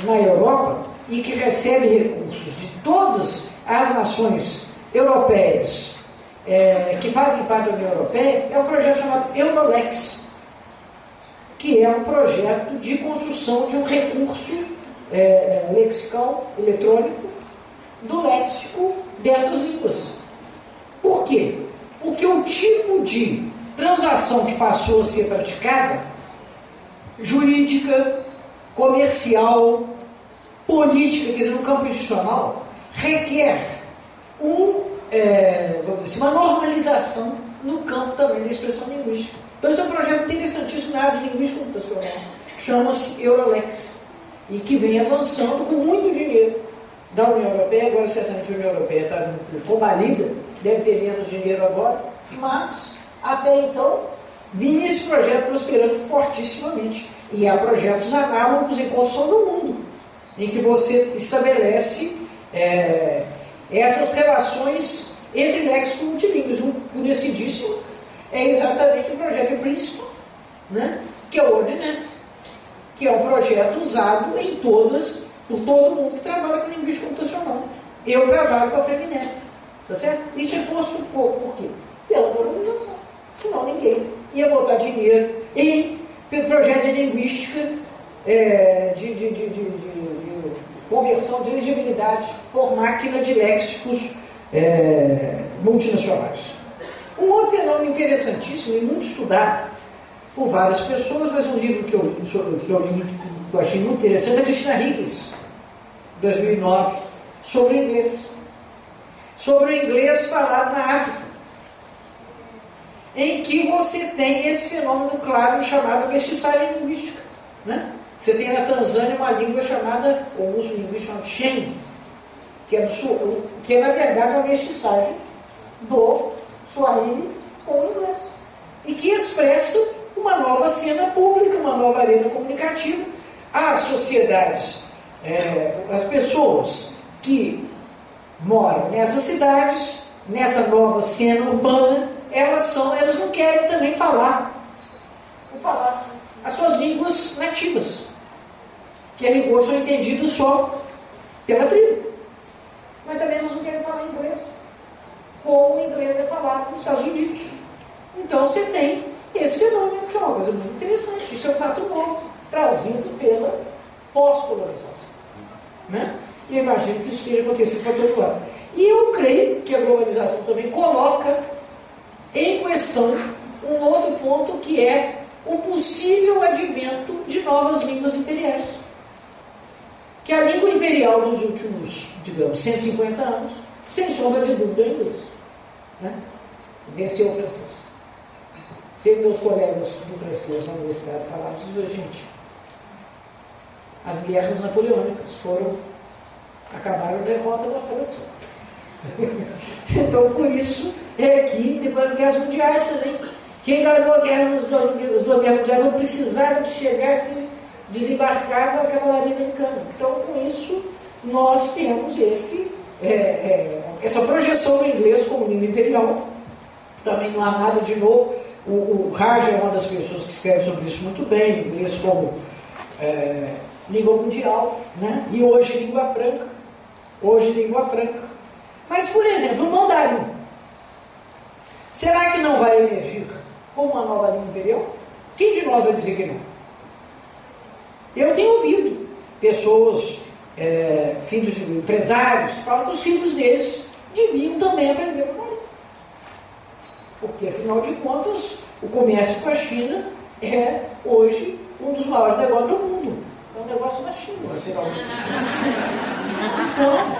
na Europa, e que recebe recursos de todas as nações europeias que fazem parte da União Europeia. É um projeto chamado Eurolex, que é um projeto de construção de um recurso lexical, eletrônico, do léxico dessas línguas. Por quê? Porque o tipo de transação que passou a ser praticada, jurídica, comercial, política, quer dizer, no campo institucional, requer vamos dizer, uma normalização no campo também da expressão linguística. Então, esse é um projeto interessantíssimo na área de linguística computacional. Chama-se Eurolex, e que vem avançando com muito dinheiro da União Europeia. Agora, certamente, a União Europeia está combalida, deve ter menos dinheiro agora, mas, até então, vinha esse projeto prosperando fortissimamente. E há projetos análogos em construção no mundo, em que você estabelece essas relações entre léxicos e multilíngues. Um conhecidíssimo é exatamente o projeto de Princeton, né? Que é o WordNet, que é um projeto usado por todo mundo que trabalha com linguística computacional. Eu trabalho com a FEMINET, tá certo? Isso é posto por quê? Pela normalização. Senão ninguém ia botar dinheiro em projeto de linguística de conversão de elegibilidade por máquina de léxicos multinacionais. Um outro fenômeno interessantíssimo e muito estudado por várias pessoas, mas um livro que eu li, que eu achei muito interessante, é Christina Higgins, 2009, sobre o inglês. Sobre o inglês falado na África, em que você tem esse fenômeno claro chamado mestiçagem linguística. Né? Você tem na Tanzânia uma língua chamada, ou uso linguístico chamado Sheng, que é na verdade uma mestiçagem do Swahili com o inglês, e que expressa uma nova cena pública, uma nova arena comunicativa. As sociedades, as pessoas que moram nessas cidades, nessa nova cena urbana, elas não querem também falar as suas línguas nativas, que a rigor são entendidas só pela tribo. Mas também elas não querem falar inglês, como o inglês é falado nos Estados Unidos. Então você tem esse fenômeno, que é uma coisa muito interessante. Isso é um fato novo, trazido pela pós-colonização. Né? E eu imagino que isso esteja acontecendo para todo lado. E eu creio que a globalização também coloca em questão um outro ponto, que é o possível advento de novas línguas imperiais. Que a língua imperial dos últimos, digamos, 150 anos, sem sombra de dúvida, é o inglês. Né? Venceu o francês. Sempre meus colegas do francês na universidade falavam, gente, as guerras napoleônicas acabaram na derrota da França. Então, por isso, que depois das guerras mundiais também, quem ganhou a guerra as duas guerras mundiais não precisaram de chegar se desembarcava a cavalaria americana. Então, com isso, nós temos essa projeção do inglês como língua imperial. Também não há nada de novo. O Raja é uma das pessoas que escreve sobre isso muito bem, inglês como língua mundial, né? E hoje língua franca. hoje língua franca. Mas, por exemplo, o mandarim. Será que não vai emergir como uma nova língua imperial? Quem de nós vai dizer que não? Eu tenho ouvido pessoas, filhos de empresários, que falam que os filhos deles deviam também aprender mandarim. Porque, afinal de contas, o comércio com a China é, hoje, um dos maiores negócios do mundo. É um negócio na China, geralmente. Então,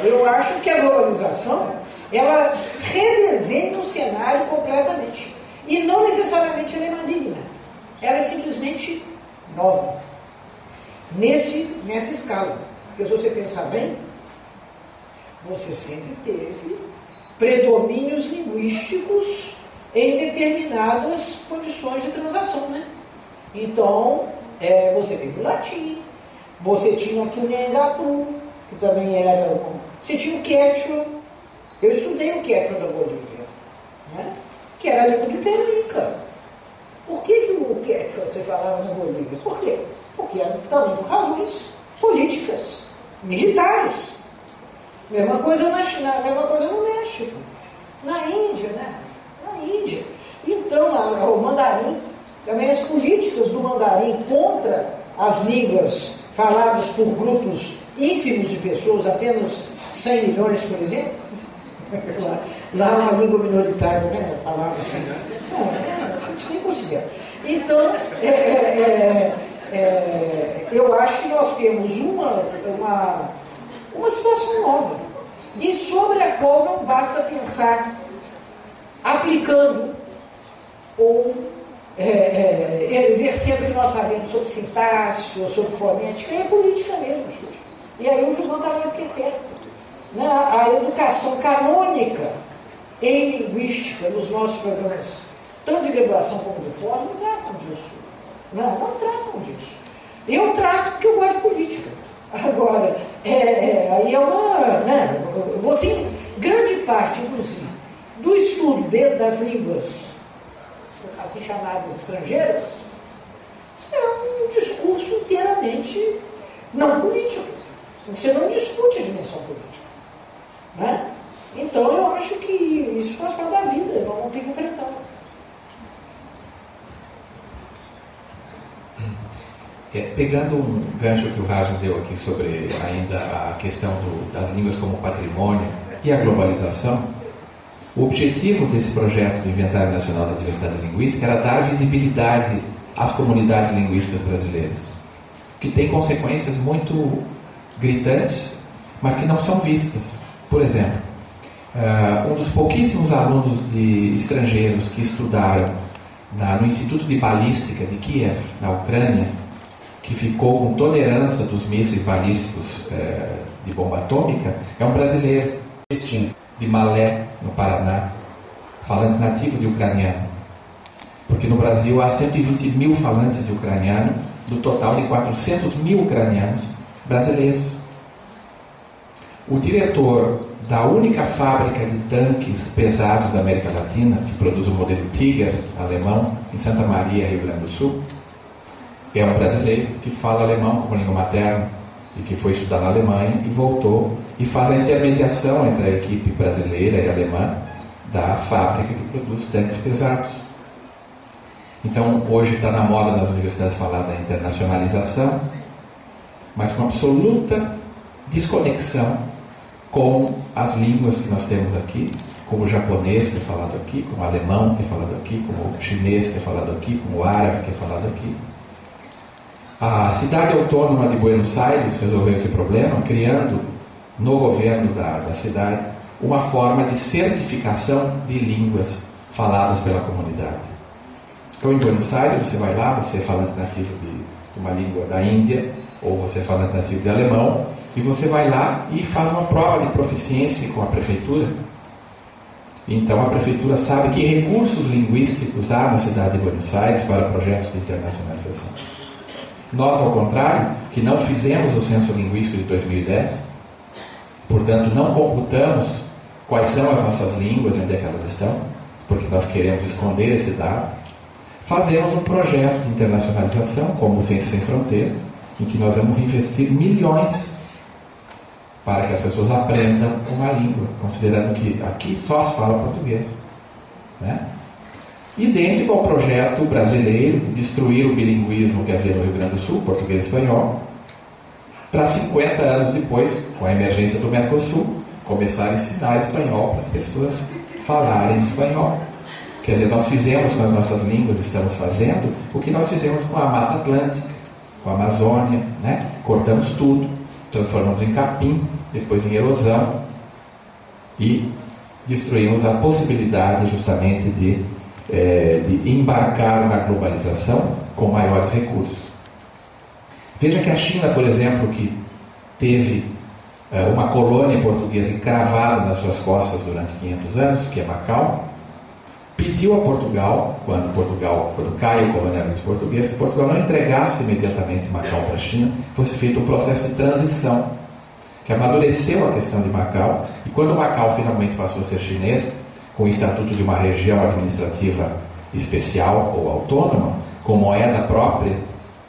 eu acho que a globalização, ela redesenha o cenário completamente. E não necessariamente ela é maligna. Ela é simplesmente nova. Nessa escala. Porque se você pensar bem, você sempre teve predomínios linguísticos em determinadas condições de transação, né? Então, você teve o latim, você tinha aqui o Nhangatu, que também era... Você tinha o Quechua. Eu estudei o Quechua da Bolívia, né? Que era a língua do Peruíca. Por que o Quechua você falava na Bolívia? Por quê? Porque era também por razões políticas, militares. Mesma coisa na China, mesma coisa no México, na Índia, né? Na Índia. Então, o mandarim, também as políticas do mandarim contra as línguas faladas por grupos ínfimos de pessoas, apenas 100 milhões, por exemplo. Lá é uma língua minoritária, né? Falava assim. A gente nem considera. Então, eu acho que nós temos uma situação nova, e sobre a qual não basta pensar aplicando ou exercendo o que nós sabemos sobre sintaxe ou sobre fonética. É política mesmo, gente. E aí o Gilvan está vendo que é certo. Né? A educação canônica em linguística nos nossos programas, tanto de graduação como de pós, não tratam disso. Não tratam disso. Eu trato porque eu gosto de política. Agora, aí é uma... Né? Você, grande parte, inclusive, do estudo dentro das línguas, assim chamadas estrangeiras, é um discurso inteiramente não político. Você não discute a dimensão política. Né? Então, eu acho que isso faz parte da vida, nós vamos ter que enfrentar. Pegando um gancho que o Rajan deu aqui sobre ainda a questão das línguas como patrimônio e a globalização, o objetivo desse projeto do Inventário Nacional da Diversidade Linguística era dar visibilidade às comunidades linguísticas brasileiras, que tem consequências muito gritantes, mas que não são vistas. Por exemplo, um dos pouquíssimos alunos estrangeiros que estudaram no Instituto de Balística de Kiev, na Ucrânia, que ficou com tolerância dos mísseis balísticos de bomba atômica, é um brasileiro, de Malé, no Paraná, falante nativo de ucraniano. Porque no Brasil há 120 mil falantes de ucraniano, do total de 400 mil ucranianos brasileiros. O diretor da única fábrica de tanques pesados da América Latina, que produz o modelo Tiger alemão, em Santa Maria, Rio Grande do Sul, é um brasileiro que fala alemão como língua materna e que foi estudar na Alemanha e voltou e faz a intermediação entre a equipe brasileira e alemã da fábrica que produz tanques pesados. Então, hoje está na moda nas universidades falar da internacionalização, mas com absoluta desconexão com as línguas que nós temos aqui, como o japonês que é falado aqui, como o alemão que é falado aqui, como o chinês que é falado aqui, como o árabe que é falado aqui. A cidade autônoma de Buenos Aires resolveu esse problema, criando no governo da cidade uma forma de certificação de línguas faladas pela comunidade. Então, em Buenos Aires, você vai lá, você é falante nativo de uma língua da Índia, ou você é falante nativo de alemão, e você vai lá e faz uma prova de proficiência com a prefeitura. Então, a prefeitura sabe que recursos linguísticos há na cidade de Buenos Aires para projetos de internacionalização. Nós, ao contrário, que não fizemos o censo linguístico de 2010, portanto, não computamos quais são as nossas línguas e onde é que elas estão, porque nós queremos esconder esse dado, fazemos um projeto de internacionalização, como o Ciência Sem Fronteira, em que nós vamos investir milhões para que as pessoas aprendam uma língua, considerando que aqui só se fala português, né? Idêntico ao projeto brasileiro de destruir o bilinguismo que havia no Rio Grande do Sul, português e espanhol, para 50 anos depois, com a emergência do Mercosul, começar a ensinar espanhol para as pessoas falarem espanhol. Quer dizer, nós fizemos com as nossas línguas, estamos fazendo, o que nós fizemos com a Mata Atlântica, com a Amazônia, né? Cortamos tudo, transformamos em capim, depois em erosão, e destruímos a possibilidade justamente de embarcar na globalização com maiores recursos. Veja que a China, por exemplo, que teve uma colônia portuguesa encravada nas suas costas durante 500 anos, que é Macau, pediu a Portugal, quando cai o colonialismo português, que Portugal não entregasse imediatamente Macau para a China, fosse feito um processo de transição, que amadureceu a questão de Macau, e quando Macau finalmente passou a ser chinês, com o estatuto de uma região administrativa especial ou autônoma, com moeda própria,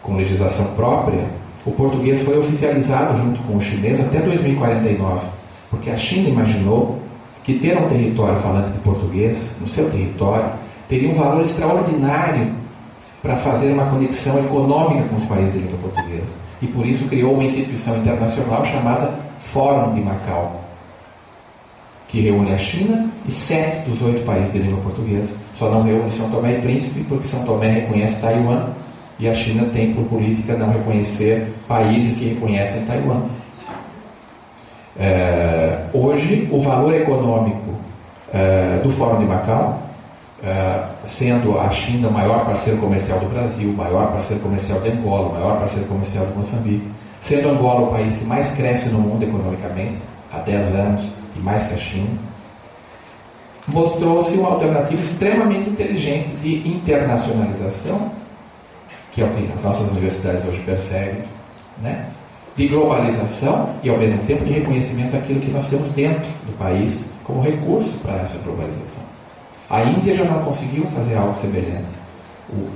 com legislação própria, o português foi oficializado junto com o chinês até 2049, porque a China imaginou que ter um território falante de português no seu território teria um valor extraordinário para fazer uma conexão econômica com os países de língua portuguesa. E por isso criou uma instituição internacional chamada Fórum de Macau, que reúne a China e 7 dos 8 países de língua portuguesa. Só não reúne São Tomé e Príncipe, porque São Tomé reconhece Taiwan e a China tem por política não reconhecer países que reconhecem Taiwan. Hoje, o valor econômico do Fórum de Macau, sendo a China o maior parceiro comercial do Brasil, o maior parceiro comercial de Angola, o maior parceiro comercial de Moçambique, sendo Angola o país que mais cresce no mundo economicamente, há 10 anos, e mais que a China, mostrou-se uma alternativa extremamente inteligente de internacionalização, que é o que as nossas universidades hoje perseguem, né? De globalização e, ao mesmo tempo, de reconhecimento daquilo que nós temos dentro do país como recurso para essa globalização. A Índia já não conseguiu fazer algo semelhante.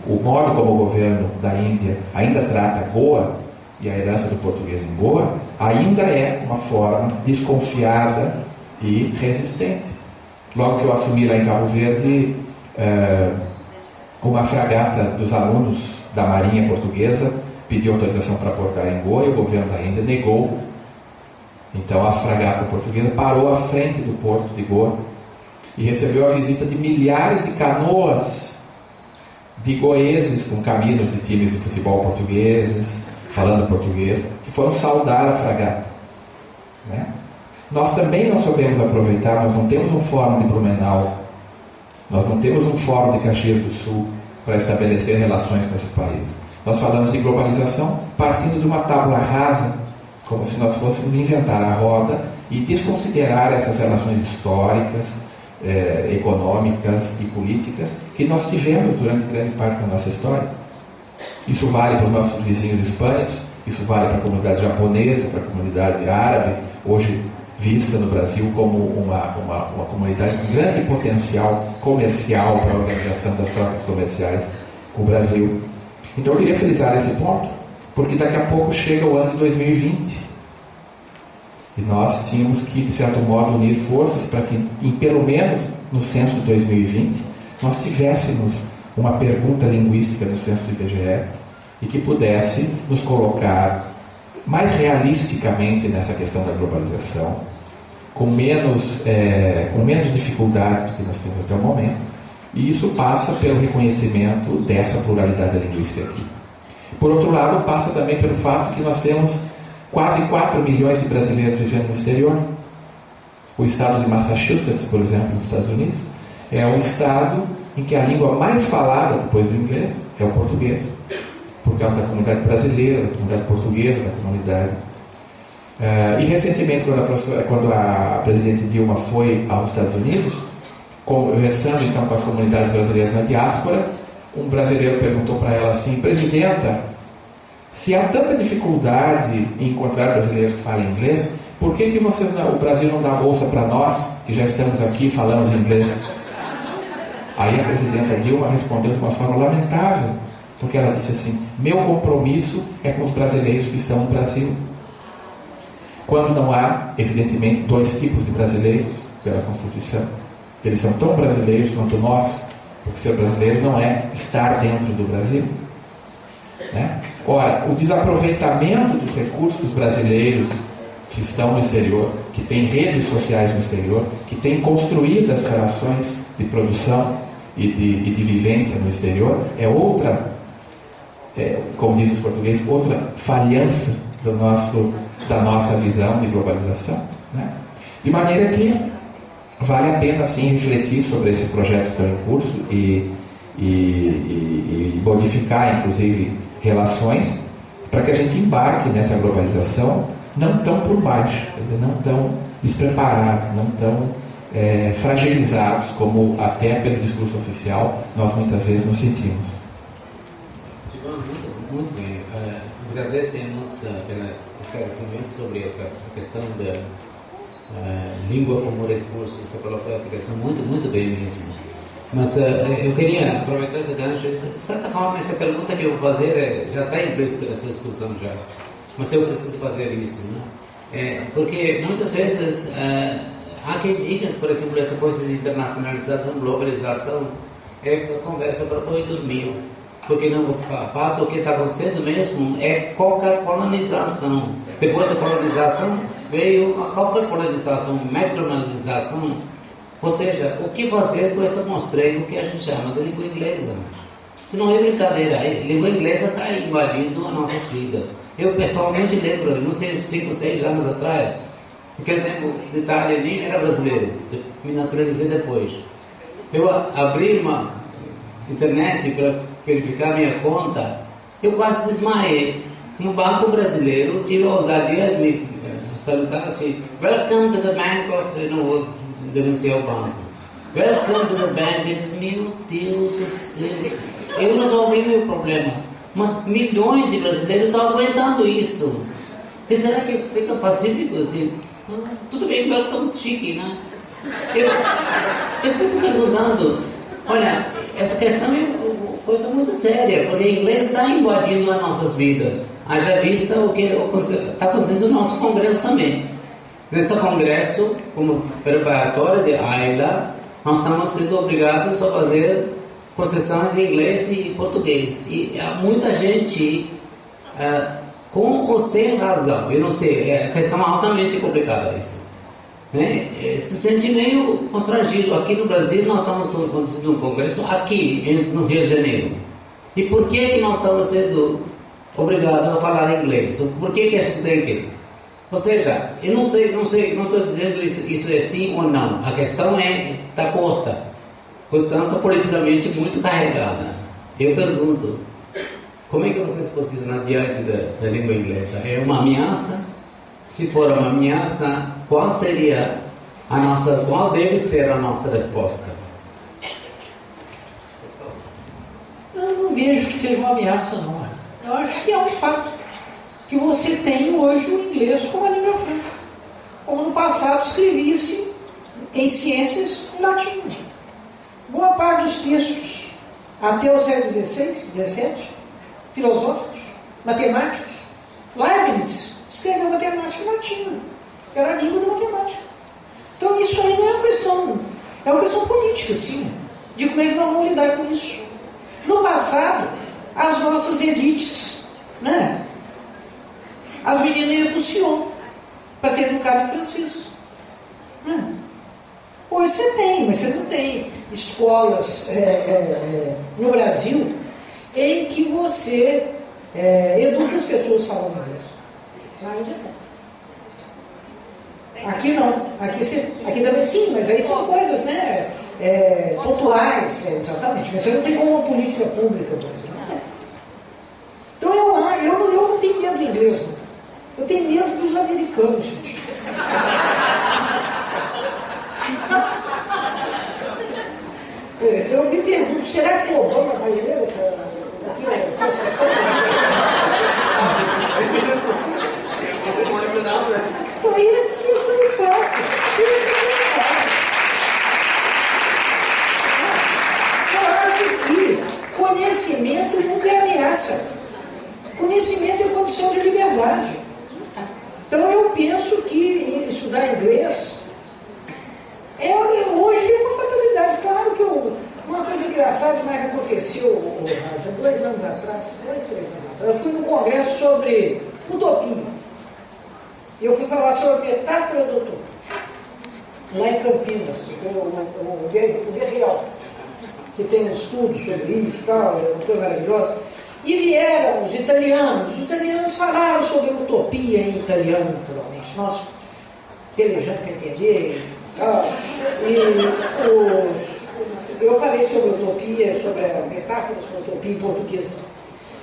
O modo como o governo da Índia ainda trata Goa e a herança do português em Goa ainda é uma forma desconfiada e resistente. Logo que eu assumi lá em Cabo Verde, uma fragata dos alunos da Marinha Portuguesa pediu autorização para aportar em Goa e o governo da Índia negou. Então a fragata portuguesa parou à frente do porto de Goa e recebeu a visita de milhares de canoas de goeses com camisas de times de futebol portugueses, falando português, que foram saudar a fragata, né? Nós também não sabemos aproveitar, nós não temos um fórum de Blumenau, nós não temos um fórum de Caxias do Sul para estabelecer relações com esses países. Nós falamos de globalização partindo de uma tábua rasa, como se nós fôssemos inventar a roda e desconsiderar essas relações históricas, econômicas e políticas que nós tivemos durante grande parte da nossa história. Isso vale para os nossos vizinhos hispânicos, isso vale para a comunidade japonesa, para a comunidade árabe, hoje vista no Brasil como uma comunidade com grande potencial comercial para a organização das trocas comerciais com o Brasil. Então eu queria frisar esse ponto, porque daqui a pouco chega o ano de 2020 e nós tínhamos que, de certo modo, unir forças para que, pelo menos no censo de 2020, nós tivéssemos uma pergunta linguística no censo do IBGE e que pudesse nos colocar mais realisticamente nessa questão da globalização, com menos dificuldade do que nós temos até o momento. E isso passa pelo reconhecimento dessa pluralidade linguística aqui. Por outro lado, passa também pelo fato que nós temos quase 4 milhões de brasileiros vivendo no exterior. O estado de Massachusetts, por exemplo, nos Estados Unidos, é um estado em que a língua mais falada depois do inglês é o português, por causa da comunidade brasileira, da comunidade portuguesa, da comunidade. E recentemente, quando a presidente Dilma foi aos Estados Unidos, conversando então com as comunidades brasileiras na diáspora, um brasileiro perguntou para ela assim: presidenta, se há tanta dificuldade em encontrar brasileiros que falem inglês, por que o Brasil não dá bolsa para nós, que já estamos aqui e falamos inglês? Aí a presidenta Dilma respondeu de uma forma lamentável, porque ela disse assim: meu compromisso é com os brasileiros que estão no Brasil. quando não há, evidentemente, dois tipos de brasileiros pela Constituição. Eles são tão brasileiros quanto nós, porque ser brasileiro não é estar dentro do Brasil, né? Ora, o desaproveitamento dos recursos brasileiros que estão no exterior, que têm redes sociais no exterior, que têm construído as relações de produção e de vivência no exterior, é outra, como dizem os portugueses, outra falhança da nossa visão de globalização, né? De maneira que vale a pena, sim, refletir sobre esse projeto que está em curso e modificar, inclusive, relações para que a gente embarque nessa globalização não tão por baixo, quer dizer, não tão despreparados, não tão fragilizados como até pelo discurso oficial nós muitas vezes nos sentimos. Muito bem. Agradecemos pelo esclarecimento sobre essa questão da língua como recurso. Você colocou essa questão muito bem mesmo. Mas eu queria aproveitar esse gancho. De certa forma, essa pergunta que eu vou fazer já está implícita nessa discussão já. Mas eu preciso fazer isso, né? Porque muitas vezes há quem diga, por exemplo, essa coisa de internacionalização, globalização, é uma conversa para poder dormir. Porque não, o fato que está acontecendo mesmo é colonização. Depois da colonização veio a colonização, McDonaldização. Ou seja, o que fazer com essa mostreiro que a gente chama de língua inglesa? Se não é brincadeira, a língua inglesa está invadindo as nossas vidas. Eu pessoalmente lembro, não sei, 5, 6 anos atrás, naquele tempo de Itália nem era brasileiro, me naturalizei depois. Eu abri uma internet para verificar minha conta, eu quase desmaiei. No banco brasileiro, tive a ousadia de me salutar assim: Welcome to the Bank of... Não vou denunciar o banco. Welcome to the bank. Eu disse: meu Deus do céu, eu resolvi meu problema. Mas milhões de brasileiros estão aguentando isso. E será que fica pacífico assim? Tudo bem, welcome, chique, né? Eu fico perguntando, olha, essa questão é uma coisa muito séria, porque o inglês está invadindo as nossas vidas. Haja vista o que está acontecendo no nosso congresso também. Nesse congresso, como preparatório de AILA, nós estamos sendo obrigados a fazer concessão de inglês e português. E há muita gente, com ou sem razão, eu não sei, é uma questão altamente complicada isso, né? Se sente meio constrangido. Aqui no Brasil nós estamos conduzindo um congresso aqui no Rio de Janeiro. E por que nós estamos sendo obrigados a falar inglês? Por que a gente tem que? Ou seja, eu não sei, não estou dizendo isso é sim ou não. A questão está posta, portanto, politicamente muito carregada. Eu pergunto, como é que vocês posicionam diante da língua inglesa? É uma ameaça? Se for uma ameaça, qual deve ser a nossa resposta? Eu não vejo que seja uma ameaça, não. Eu acho que é um fato que você tem hoje o inglês como a língua franca. Como no passado escrevia-se em ciências em latim. Boa parte dos textos, até o século XVI, XVII, filosóficos, matemáticos, Leibniz escreveu matemática em latim, que era a língua da matemática. Então isso aí não é uma questão, é uma questão política, sim, de como é que nós vamos lidar com isso. No passado, as nossas elites, né? As meninas iam para o Sion para ser educada em francês. Hoje você tem, mas você não tem escolas no Brasil em que você educa as pessoas falando inglês. Ainda não. Aqui não. Aqui também sim, mas aí são coisas, né, pontuais, exatamente. Mas você não tem como uma política pública, por exemplo. Então eu não tenho medo do inglês, não. Eu tenho medo dos americanos, gente. Eu me pergunto, será que o Obama vai ler essa constituição? Não, isso que eu me falo. Eu acho que conhecimento nunca é ameaça. Conhecimento é condição de liberdade. Então eu penso falar sobre a metáfora do utopia. Lá em Campinas, o Berriel, que tem um estudo sobre isso, tal, é uma coisa maravilhosa. E vieram os italianos falaram sobre utopia em italiano, naturalmente. Nós pelejando para entender. Eu falei sobre utopia, sobre a metáfora sobre utopia em português.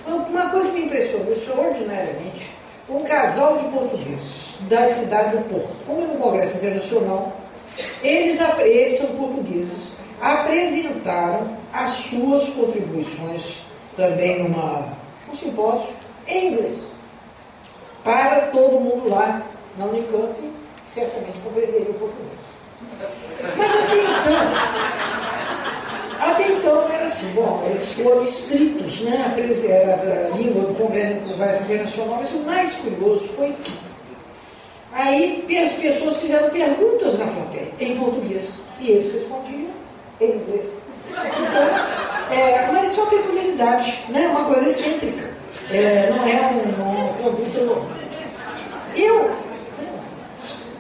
Uma coisa que me impressionou extraordinariamente foi um casal de portugueses da cidade do Porto. Como é no Congresso Internacional, eles são portugueses, apresentaram as suas contribuições também num simpósio em inglês para todo mundo lá na Unicamp, certamente compreenderia o português. Mas até então era assim, bom, eles foram escritos, né, era a língua do Congresso Internacional, mas o mais curioso foi que aí as pessoas fizeram perguntas na plateia em português e eles respondiam em inglês. Então, mas isso é uma peculiaridade, né? Uma coisa excêntrica, não é uma conduta normal.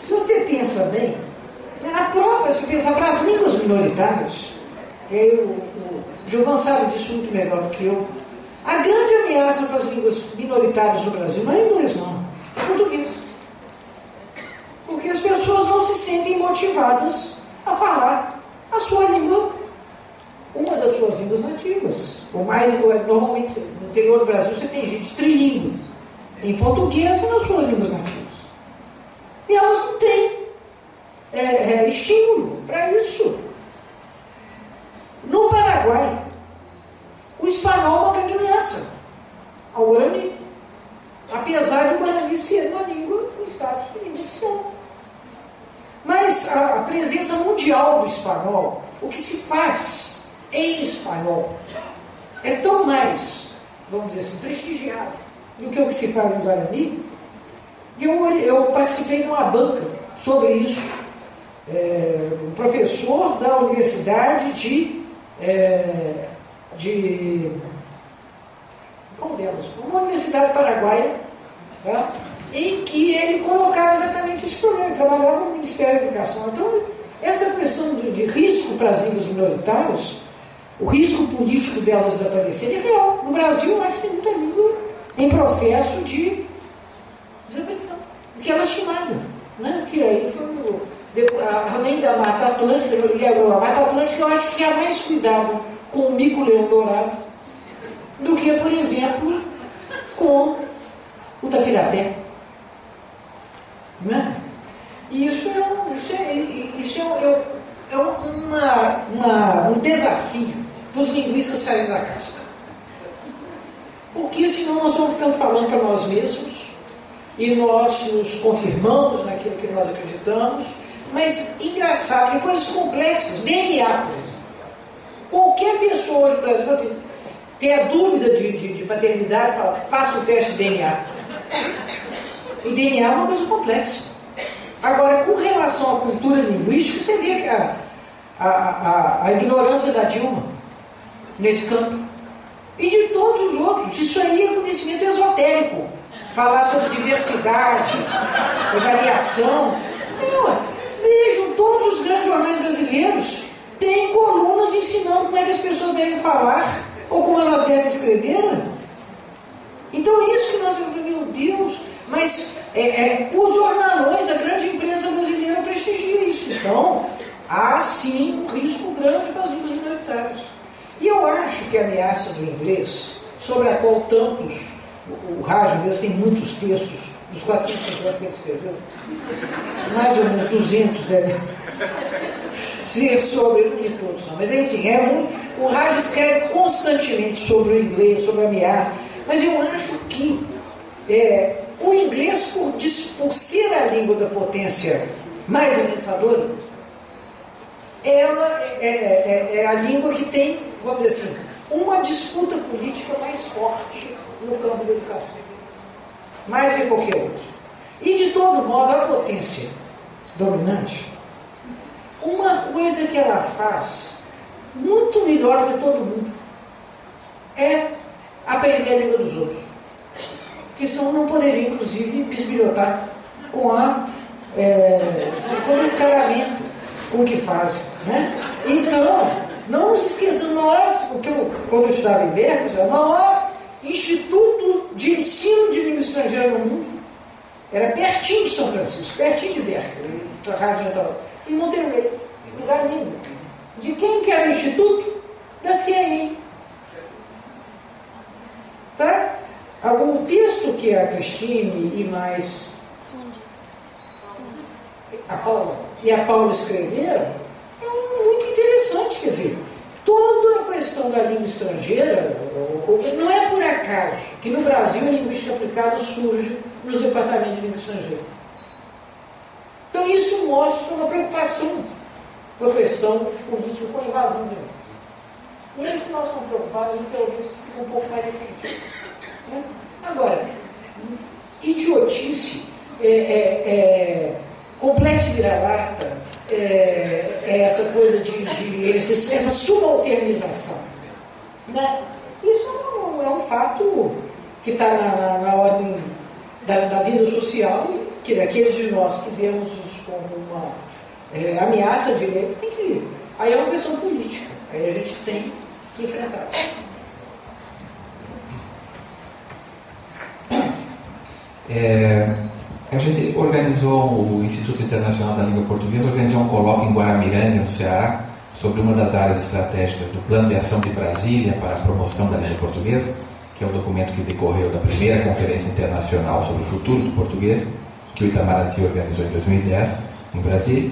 Se você pensa bem, se pensar para as línguas minoritárias, o Gilvan sabe disso muito melhor do que eu, a grande ameaça para as línguas minoritárias no Brasil não é inglês, não, é português. Porque as pessoas não se sentem motivadas a falar a sua língua, uma das suas línguas nativas. Normalmente, no interior do Brasil, você tem gente trilíngue em português e nas suas línguas nativas. E elas não têm estímulo para isso. No Paraguai, o espanhol é uma grande ameaça ao Guarani, apesar de o Guarani ser uma língua com status de língua oficial. Mas a presença mundial do espanhol, o que se faz em espanhol, é tão mais, vamos dizer assim, prestigiado do que o que se faz em Guarani, que eu participei de uma banca sobre isso. Um professor da Universidade qual delas? Uma universidade paraguaia, tá? Em que ele colocava exatamente esse problema. Ele trabalhava no Ministério da Educação. Então, essa questão de risco para as línguas minoritárias, o risco político delas desaparecerem é real. No Brasil, eu acho que tem muita língua em processo de desaparição, o que é lastimável, né? Porque aí além da Mata Atlântica, a Mata Atlântica eu acho que há mais cuidado com o mico-leão dourado do que, por exemplo, com o tapirapé. Né? E isso é um desafio para os linguistas saírem da casca. Porque senão nós vamos ficando falando para nós mesmos e nós nos confirmamos naquilo que nós acreditamos, mas engraçado, em coisas complexas, DNA, por exemplo. Qualquer pessoa hoje no Brasil, assim, tem a dúvida de paternidade, fala, faça o teste de DNA. E DNA é uma coisa complexa. Agora, com relação à cultura linguística, você vê que a ignorância da Dilma nesse campo. E de todos os outros. Isso aí é conhecimento esotérico. Falar sobre diversidade, variação. Vejam, todos os grandes jornais brasileiros têm colunas ensinando como é que as pessoas devem falar ou como elas devem escrever. Então isso que nós vemos, meu Deus, mas os jornalões, a grande imprensa brasileira prestigia isso. Então, há sim um risco grande para as línguas minoritárias. E eu acho que a ameaça do inglês, sobre a qual tantos, o Raj mesmo tem muitos textos, dos 450 que ele escreveu, mais ou menos 200 devem ser sobre, não li todos não, mas enfim, o Raj escreve constantemente sobre o inglês, sobre a ameaça, mas eu acho que o inglês, por ser a língua da potência mais ameaçadora, ela é a língua que tem, vamos dizer assim, uma disputa política mais forte no campo da educação, mais do que qualquer outro. E de todo modo, a potência dominante, uma coisa que ela faz muito melhor que todo mundo é aprender a língua dos outros, porque senão não poderia, inclusive, bisbilhotar com a com descaramento com o que fazem. Né? Então, não nos esqueçamos, quando eu estudava em Berkeley, o maior instituto de ensino de língua estrangeira no mundo era pertinho de São Francisco, pertinho de Berkeley, em Monterrey, lugar nenhum. De quem que era o instituto? Da CIA. Tá? Algum texto que a Cristine e mais a Paula escreveram é muito interessante, quer dizer, toda a questão da língua estrangeira não é por acaso que no Brasil a linguística aplicada surge nos departamentos de língua estrangeira. Então isso mostra uma preocupação com a questão política, com a invasão de línguas. E aí, se nós estamos preocupados, a gente pelo menos fica um pouco mais defendido. Né? Agora, idiotice, complexo vira-lata, essa coisa essa subalternização. Né? Isso é um fato que está na ordem da vida social, que daqueles de nós que vemos isso como uma ameaça de lei, tem que ir. Aí é uma questão política, aí a gente tem que enfrentar. A gente organizou, o Instituto Internacional da Língua Portuguesa organizou um colóquio em Guaramiranga, no Ceará, sobre uma das áreas estratégicas do Plano de Ação de Brasília para a promoção da língua portuguesa, que é o documento que decorreu da primeira Conferência Internacional sobre o Futuro do Português, que o Itamaraty organizou em 2010, em Brasília.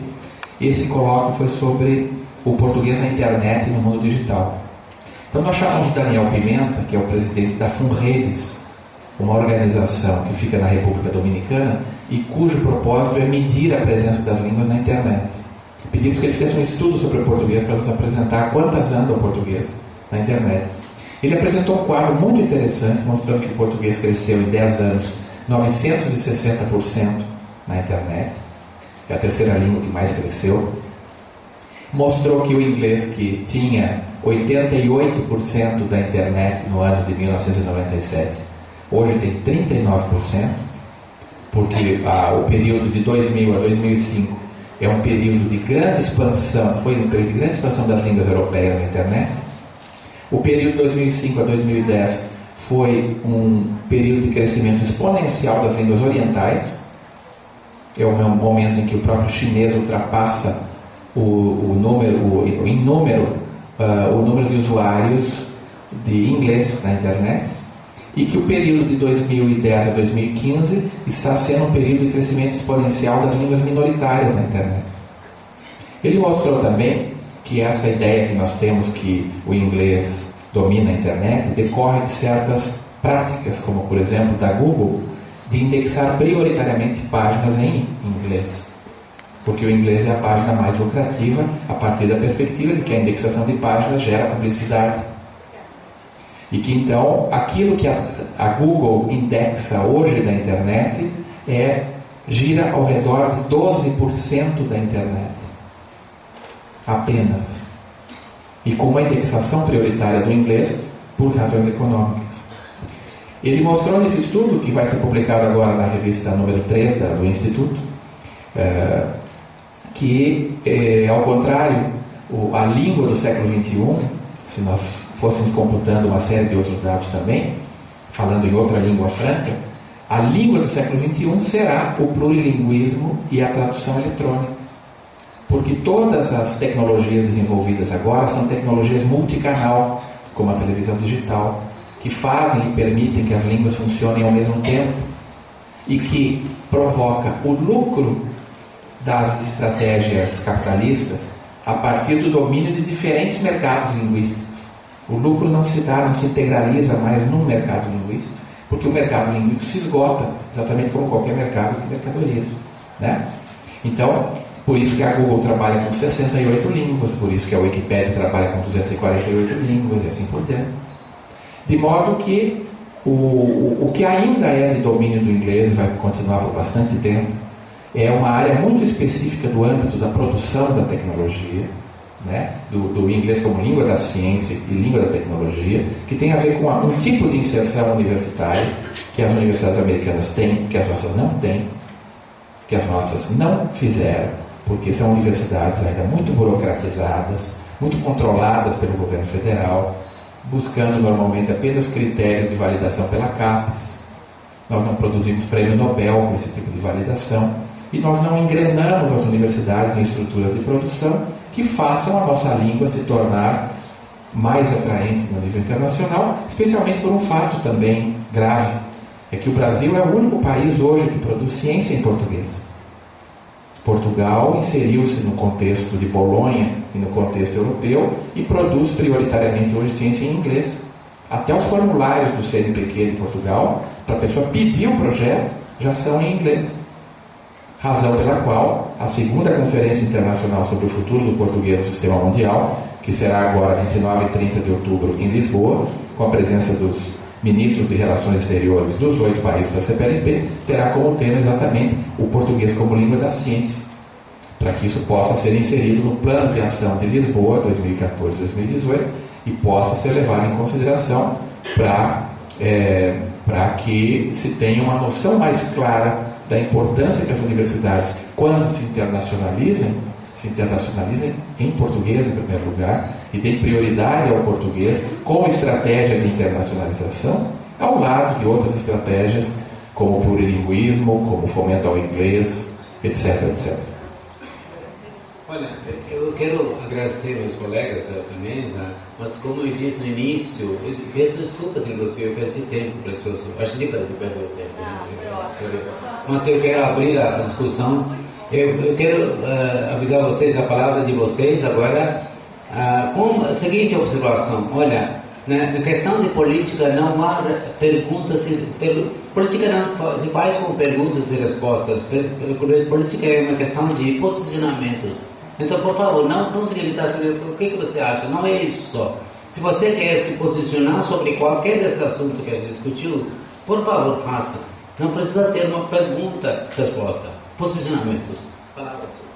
E esse colóquio foi sobre o português na internet e no mundo digital. Então nós chamamos o Daniel Pimenta, que é o presidente da FUNREDES, uma organização que fica na República Dominicana e cujo propósito é medir a presença das línguas na internet. Pedimos que ele fizesse um estudo sobre o português para nos apresentar quantas andam o português na internet. Ele apresentou um quadro muito interessante, mostrando que o português cresceu em 10 anos 960% na internet. É a terceira língua que mais cresceu. Mostrou que o inglês, que tinha 88% da internet no ano de 1997, hoje tem 39%, porque o período de 2000 a 2005 é um período de grande expansão, foi um período de grande expansão das línguas europeias na internet. O período de 2005 a 2010 foi um período de crescimento exponencial das línguas orientais. É o momento em que o próprio chinês ultrapassa o número de usuários de inglês na internet. E que o período de 2010 a 2015 está sendo um período de crescimento exponencial das línguas minoritárias na internet. Ele mostrou também que essa ideia que nós temos que o inglês domina a internet decorre de certas práticas, como por exemplo da Google, de indexar prioritariamente páginas em inglês. Porque o inglês é a página mais lucrativa a partir da perspectiva de que a indexação de páginas gera publicidade. E que então aquilo que a Google indexa hoje da internet gira ao redor de 12% da internet. Apenas. E com uma indexação prioritária do inglês por razões econômicas. Ele mostrou nesse estudo, que vai ser publicado agora na revista número 3 do Instituto, que, ao contrário, a língua do século XXI, se nós fôssemos computando uma série de outros dados também, falando em outra língua franca, a língua do século XXI será o plurilinguismo e a tradução eletrônica. Porque todas as tecnologias desenvolvidas agora são tecnologias multicanal, como a televisão digital, que fazem e permitem que as línguas funcionem ao mesmo tempo e que provoca o lucro das estratégias capitalistas a partir do domínio de diferentes mercados linguísticos. O lucro não se integraliza mais num mercado linguístico, porque o mercado linguístico se esgota, exatamente como qualquer mercado de mercadorias. Né? Então, por isso que a Google trabalha com 68 línguas, por isso que a Wikipedia trabalha com 248 línguas e assim por diante. De modo que o que ainda é de domínio do inglês e vai continuar por bastante tempo é uma área muito específica do âmbito da produção da tecnologia, né? do inglês como língua da ciência e língua da tecnologia, que tem a ver com um tipo de inserção universitária que as universidades americanas têm, que as nossas não têm, que as nossas não fizeram, porque são universidades ainda muito burocratizadas, muito controladas pelo governo federal, buscando normalmente apenas critérios de validação pela CAPES. Nós não produzimos prêmio Nobel com esse tipo de validação e nós não engrenamos as universidades em estruturas de produção que façam a nossa língua se tornar mais atraente no nível internacional, especialmente por um fato também grave, é que o Brasil é o único país hoje que produz ciência em português. Portugal inseriu-se no contexto de Bolonha e no contexto europeu e produz prioritariamente hoje ciência em inglês. Até os formulários do CNPq de Portugal, para a pessoa pedir um projeto, já são em inglês. Razão pela qual a segunda Conferência Internacional sobre o Futuro do Português no Sistema Mundial, que será agora 29 e 30 de outubro em Lisboa, com a presença dos ministros de Relações Exteriores dos 8 países da CPLP, terá como tema exatamente o português como língua da ciência, para que isso possa ser inserido no Plano de Ação de Lisboa 2014-2018 e possa ser levado em consideração para que se tenha uma noção mais clara da importância que as universidades, quando se internacionalizem em português em primeiro lugar e deem prioridade ao português com estratégia de internacionalização, ao lado de outras estratégias como o plurilinguismo, como o fomento ao inglês, etc, etc. Olha, eu quero agradecer meus colegas da mesa, mas como eu disse no início, eu peço desculpas, inclusive, eu perdi tempo precioso. Acho que perdi o tempo. Mas eu quero abrir a discussão. Eu quero avisar vocês, a palavra de vocês agora, com a seguinte observação. Olha, na questão de política não há perguntas, política não se faz com perguntas e respostas. Política é uma questão de posicionamentos. Então, por favor, não se limite a saber o que você acha, não é isso só. Se você quer se posicionar sobre qualquer desse assunto que a gente discutiu, por favor, faça. Não precisa ser uma pergunta-resposta. Posicionamentos. Palavra sua.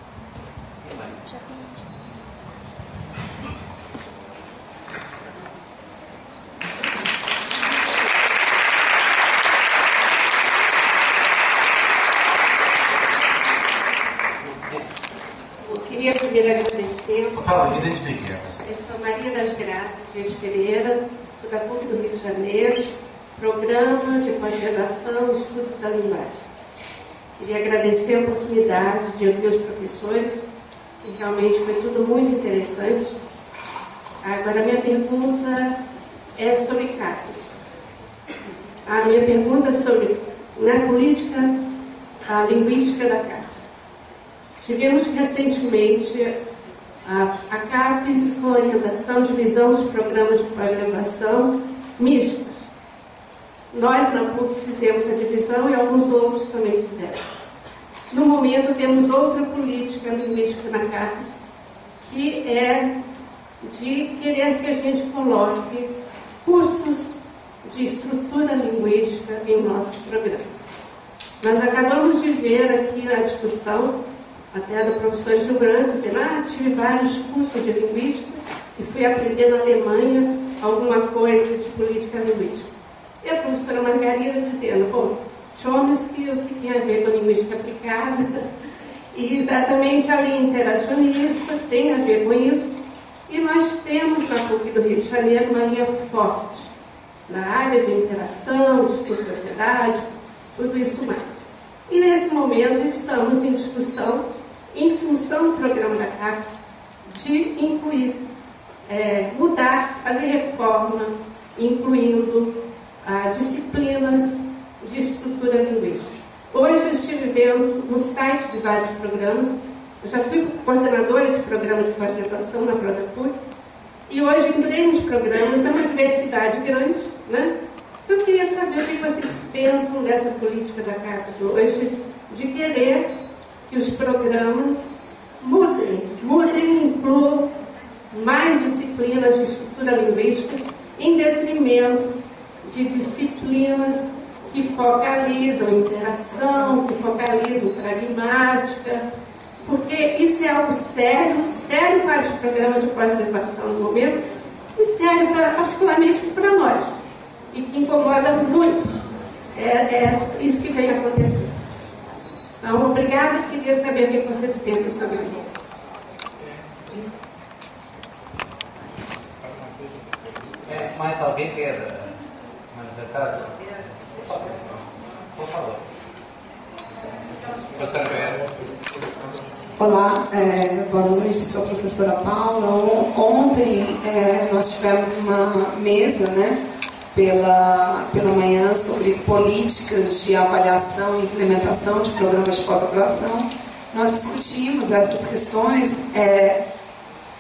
Eu queria primeiro agradecer. Por favor, identifique. Eu sou Maria das Graças Dias Pereira, sou da PUC do Rio de Janeiro, Programa de Pós-Graduação e Estudos da Linguagem. Queria agradecer a oportunidade de ouvir os professores, que realmente foi tudo muito interessante. Agora, a minha pergunta é sobre CAPES. A minha pergunta é sobre na política, a linguística da CAPES. Tivemos recentemente a CAPES com orientação de divisão dos programas de pós-graduação mistos. Nós, na PUC, fizemos a divisão e alguns outros também fizeram. No momento, temos outra política linguística na CAPES, que é de querer que a gente coloque cursos de estrutura linguística em nossos programas. Nós acabamos de ver aqui na discussão, até do professor Gilbrand, dizendo, tive vários cursos de linguística e fui aprender na Alemanha alguma coisa de política linguística. E a professora Margarida dizendo, bom, Chomsky, o que tem a ver com linguística aplicada? E exatamente a linha interacionista tem a ver com isso. E nós temos na PUC do Rio de Janeiro uma linha forte na área de interação, discurso sociedade, tudo isso mais. E nesse momento estamos em discussão, em função do programa da CAPES, de incluir, mudar, fazer reforma, incluindo disciplinas de estrutura linguística. Hoje eu estive vendo no site de vários programas, eu já fui coordenadora de programa de pós-graduação na ProdaPUC, e hoje entrei nos programas, é uma diversidade grande, né? Eu queria saber o que vocês pensam dessa política da CAPES hoje, de querer que os programas mudem e incluam mais disciplinas de estrutura linguística em detrimento de disciplinas que focalizam interação, que focalizam pragmática, porque isso é algo sério para os programas de pós-graduação no momento, e sério particularmente para nós, e que incomoda muito. É isso que vem acontecendo. Então, obrigada e queria saber o que vocês pensam sobre isso. Mais alguém quer manifestar? Por favor. Olá, boa noite, sou a professora Paula. Ontem nós tivemos uma mesa, né, pela manhã sobre políticas de avaliação e implementação de programas de pós-graduação. Nós discutimos essas questões.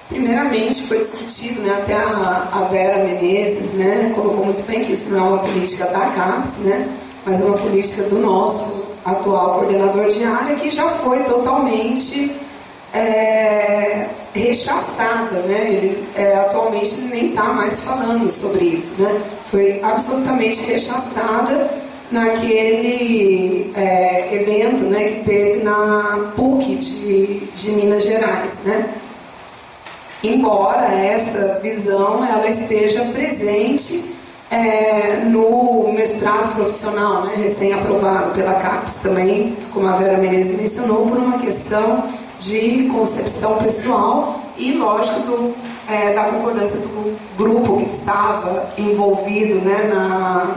Primeiramente foi discutido, né, até a Vera Menezes, né, colocou muito bem que isso não é uma política da CAPES, né, mas é uma política do nosso atual coordenador de área, que já foi totalmente rechaçada, né, ele atualmente nem está mais falando sobre isso, né, foi absolutamente rechaçada naquele evento, né, que teve na PUC de Minas Gerais, né. Embora essa visão ela esteja presente no mestrado profissional, né, recém-aprovado pela CAPES também, como a Vera Menezes mencionou, por uma questão de concepção pessoal e, lógico, da concordância do grupo que estava envolvido, né, na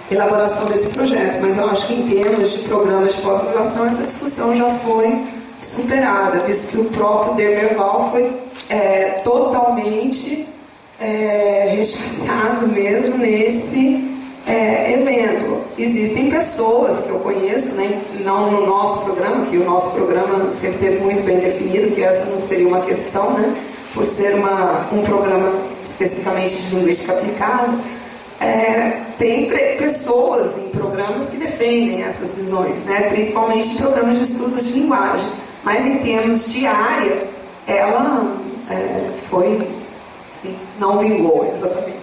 elaboração desse projeto. Mas eu acho que em termos de programas de pós-graduação essa discussão já foi superada, visto que o próprio Demerval foi totalmente rechaçado mesmo nesse evento. Existem pessoas que eu conheço, né, não no nosso programa, que o nosso programa sempre teve muito bem definido, que essa não seria uma questão, né, por ser um programa especificamente de linguística aplicada. Tem pessoas em programas que defendem essas visões, né, principalmente em programas de estudos de linguagem, mas em termos de área, ela foi, assim, não vingou exatamente.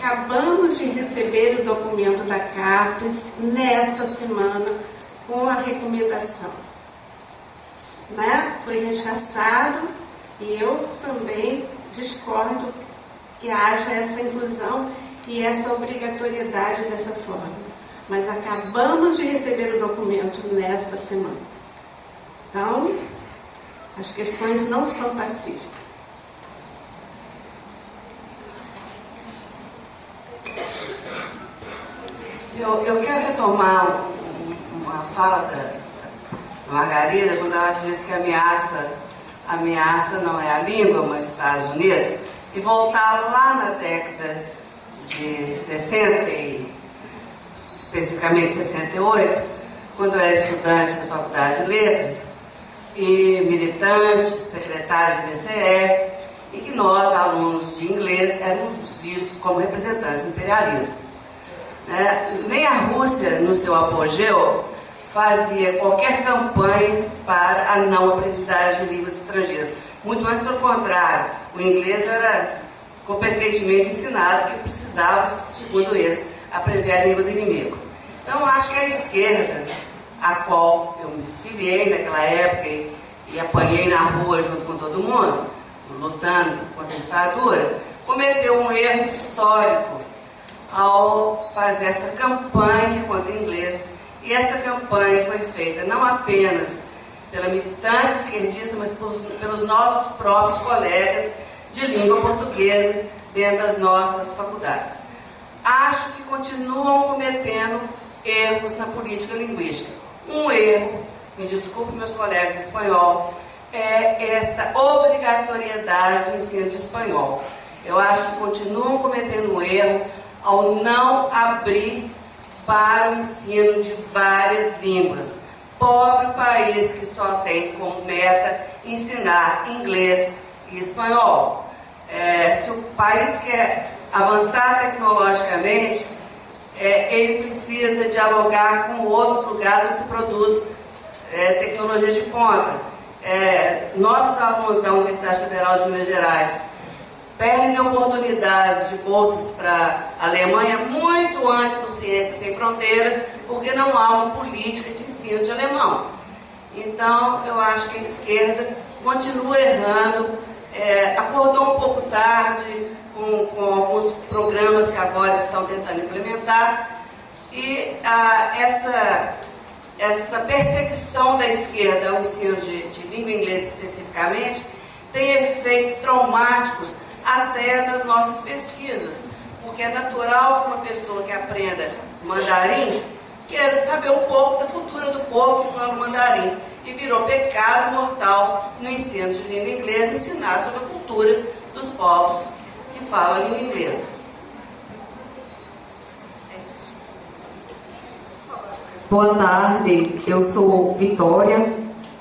Acabamos de receber o documento da CAPES nesta semana com a recomendação, né? Foi rechaçado e eu também discordo que haja essa inclusão e essa obrigatoriedade dessa forma. Mas acabamos de receber o documento nesta semana. Então, as questões não são pacíficas. Eu quero retomar uma fala da Margarida, quando ela disse que a ameaça não é a língua, mas os Estados Unidos, e voltar lá na década de 60, e especificamente 68, quando eu era estudante da Faculdade de Letras, e militante, secretário de BCE, e que nós, alunos de inglês, éramos vistos como representantes do imperialismo. Nem a Rússia, no seu apogeu, fazia qualquer campanha para a não aprendizagem de línguas estrangeiras. Muito mais pelo contrário, o inglês era competentemente ensinado, que precisava, segundo eles, aprender a língua do inimigo. Então, acho que a esquerda, a qual eu me filiei naquela época e apanhei na rua junto com todo mundo, lutando contra a ditadura, cometeu um erro histórico ao fazer essa campanha contra o inglês. E essa campanha foi feita não apenas pela militância esquerdista, mas pelos nossos próprios colegas de língua portuguesa dentro das nossas faculdades. Acho que continuam cometendo erros na política linguística. Um erro, me desculpe meus colegas de espanhol, é essa obrigatoriedade do ensino de espanhol. Eu acho que continuam cometendo um erro ao não abrir para o ensino de várias línguas. Pobre país que só tem como meta ensinar inglês e espanhol. Se o país quer avançar tecnologicamente, ele precisa dialogar com outros lugares onde se produz tecnologia de ponta. Nossos alunos da Universidade Federal de Minas Gerais perdem oportunidades de bolsas para a Alemanha muito antes do Ciências Sem Fronteira, porque não há uma política de ensino de alemão. Então, eu acho que a esquerda continua errando, acordou um pouco tarde com alguns programas que agora estão tentando implementar, e essa perseguição da esquerda ao ensino de língua inglesa especificamente tem efeitos traumáticos até nas nossas pesquisas, porque é natural que uma pessoa que aprenda mandarim queira saber um pouco da cultura do povo que fala mandarim, e virou pecado mortal no ensino de língua inglesa ensinar sobre a cultura dos povos que falam a língua inglesa. Boa tarde, eu sou Vitória,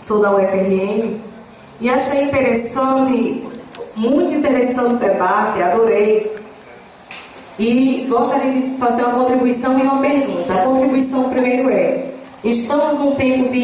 sou da UFRN e achei interessante, muito interessante o debate, adorei. E gostaria de fazer uma contribuição e uma pergunta. A contribuição primeiro estamos num tempo de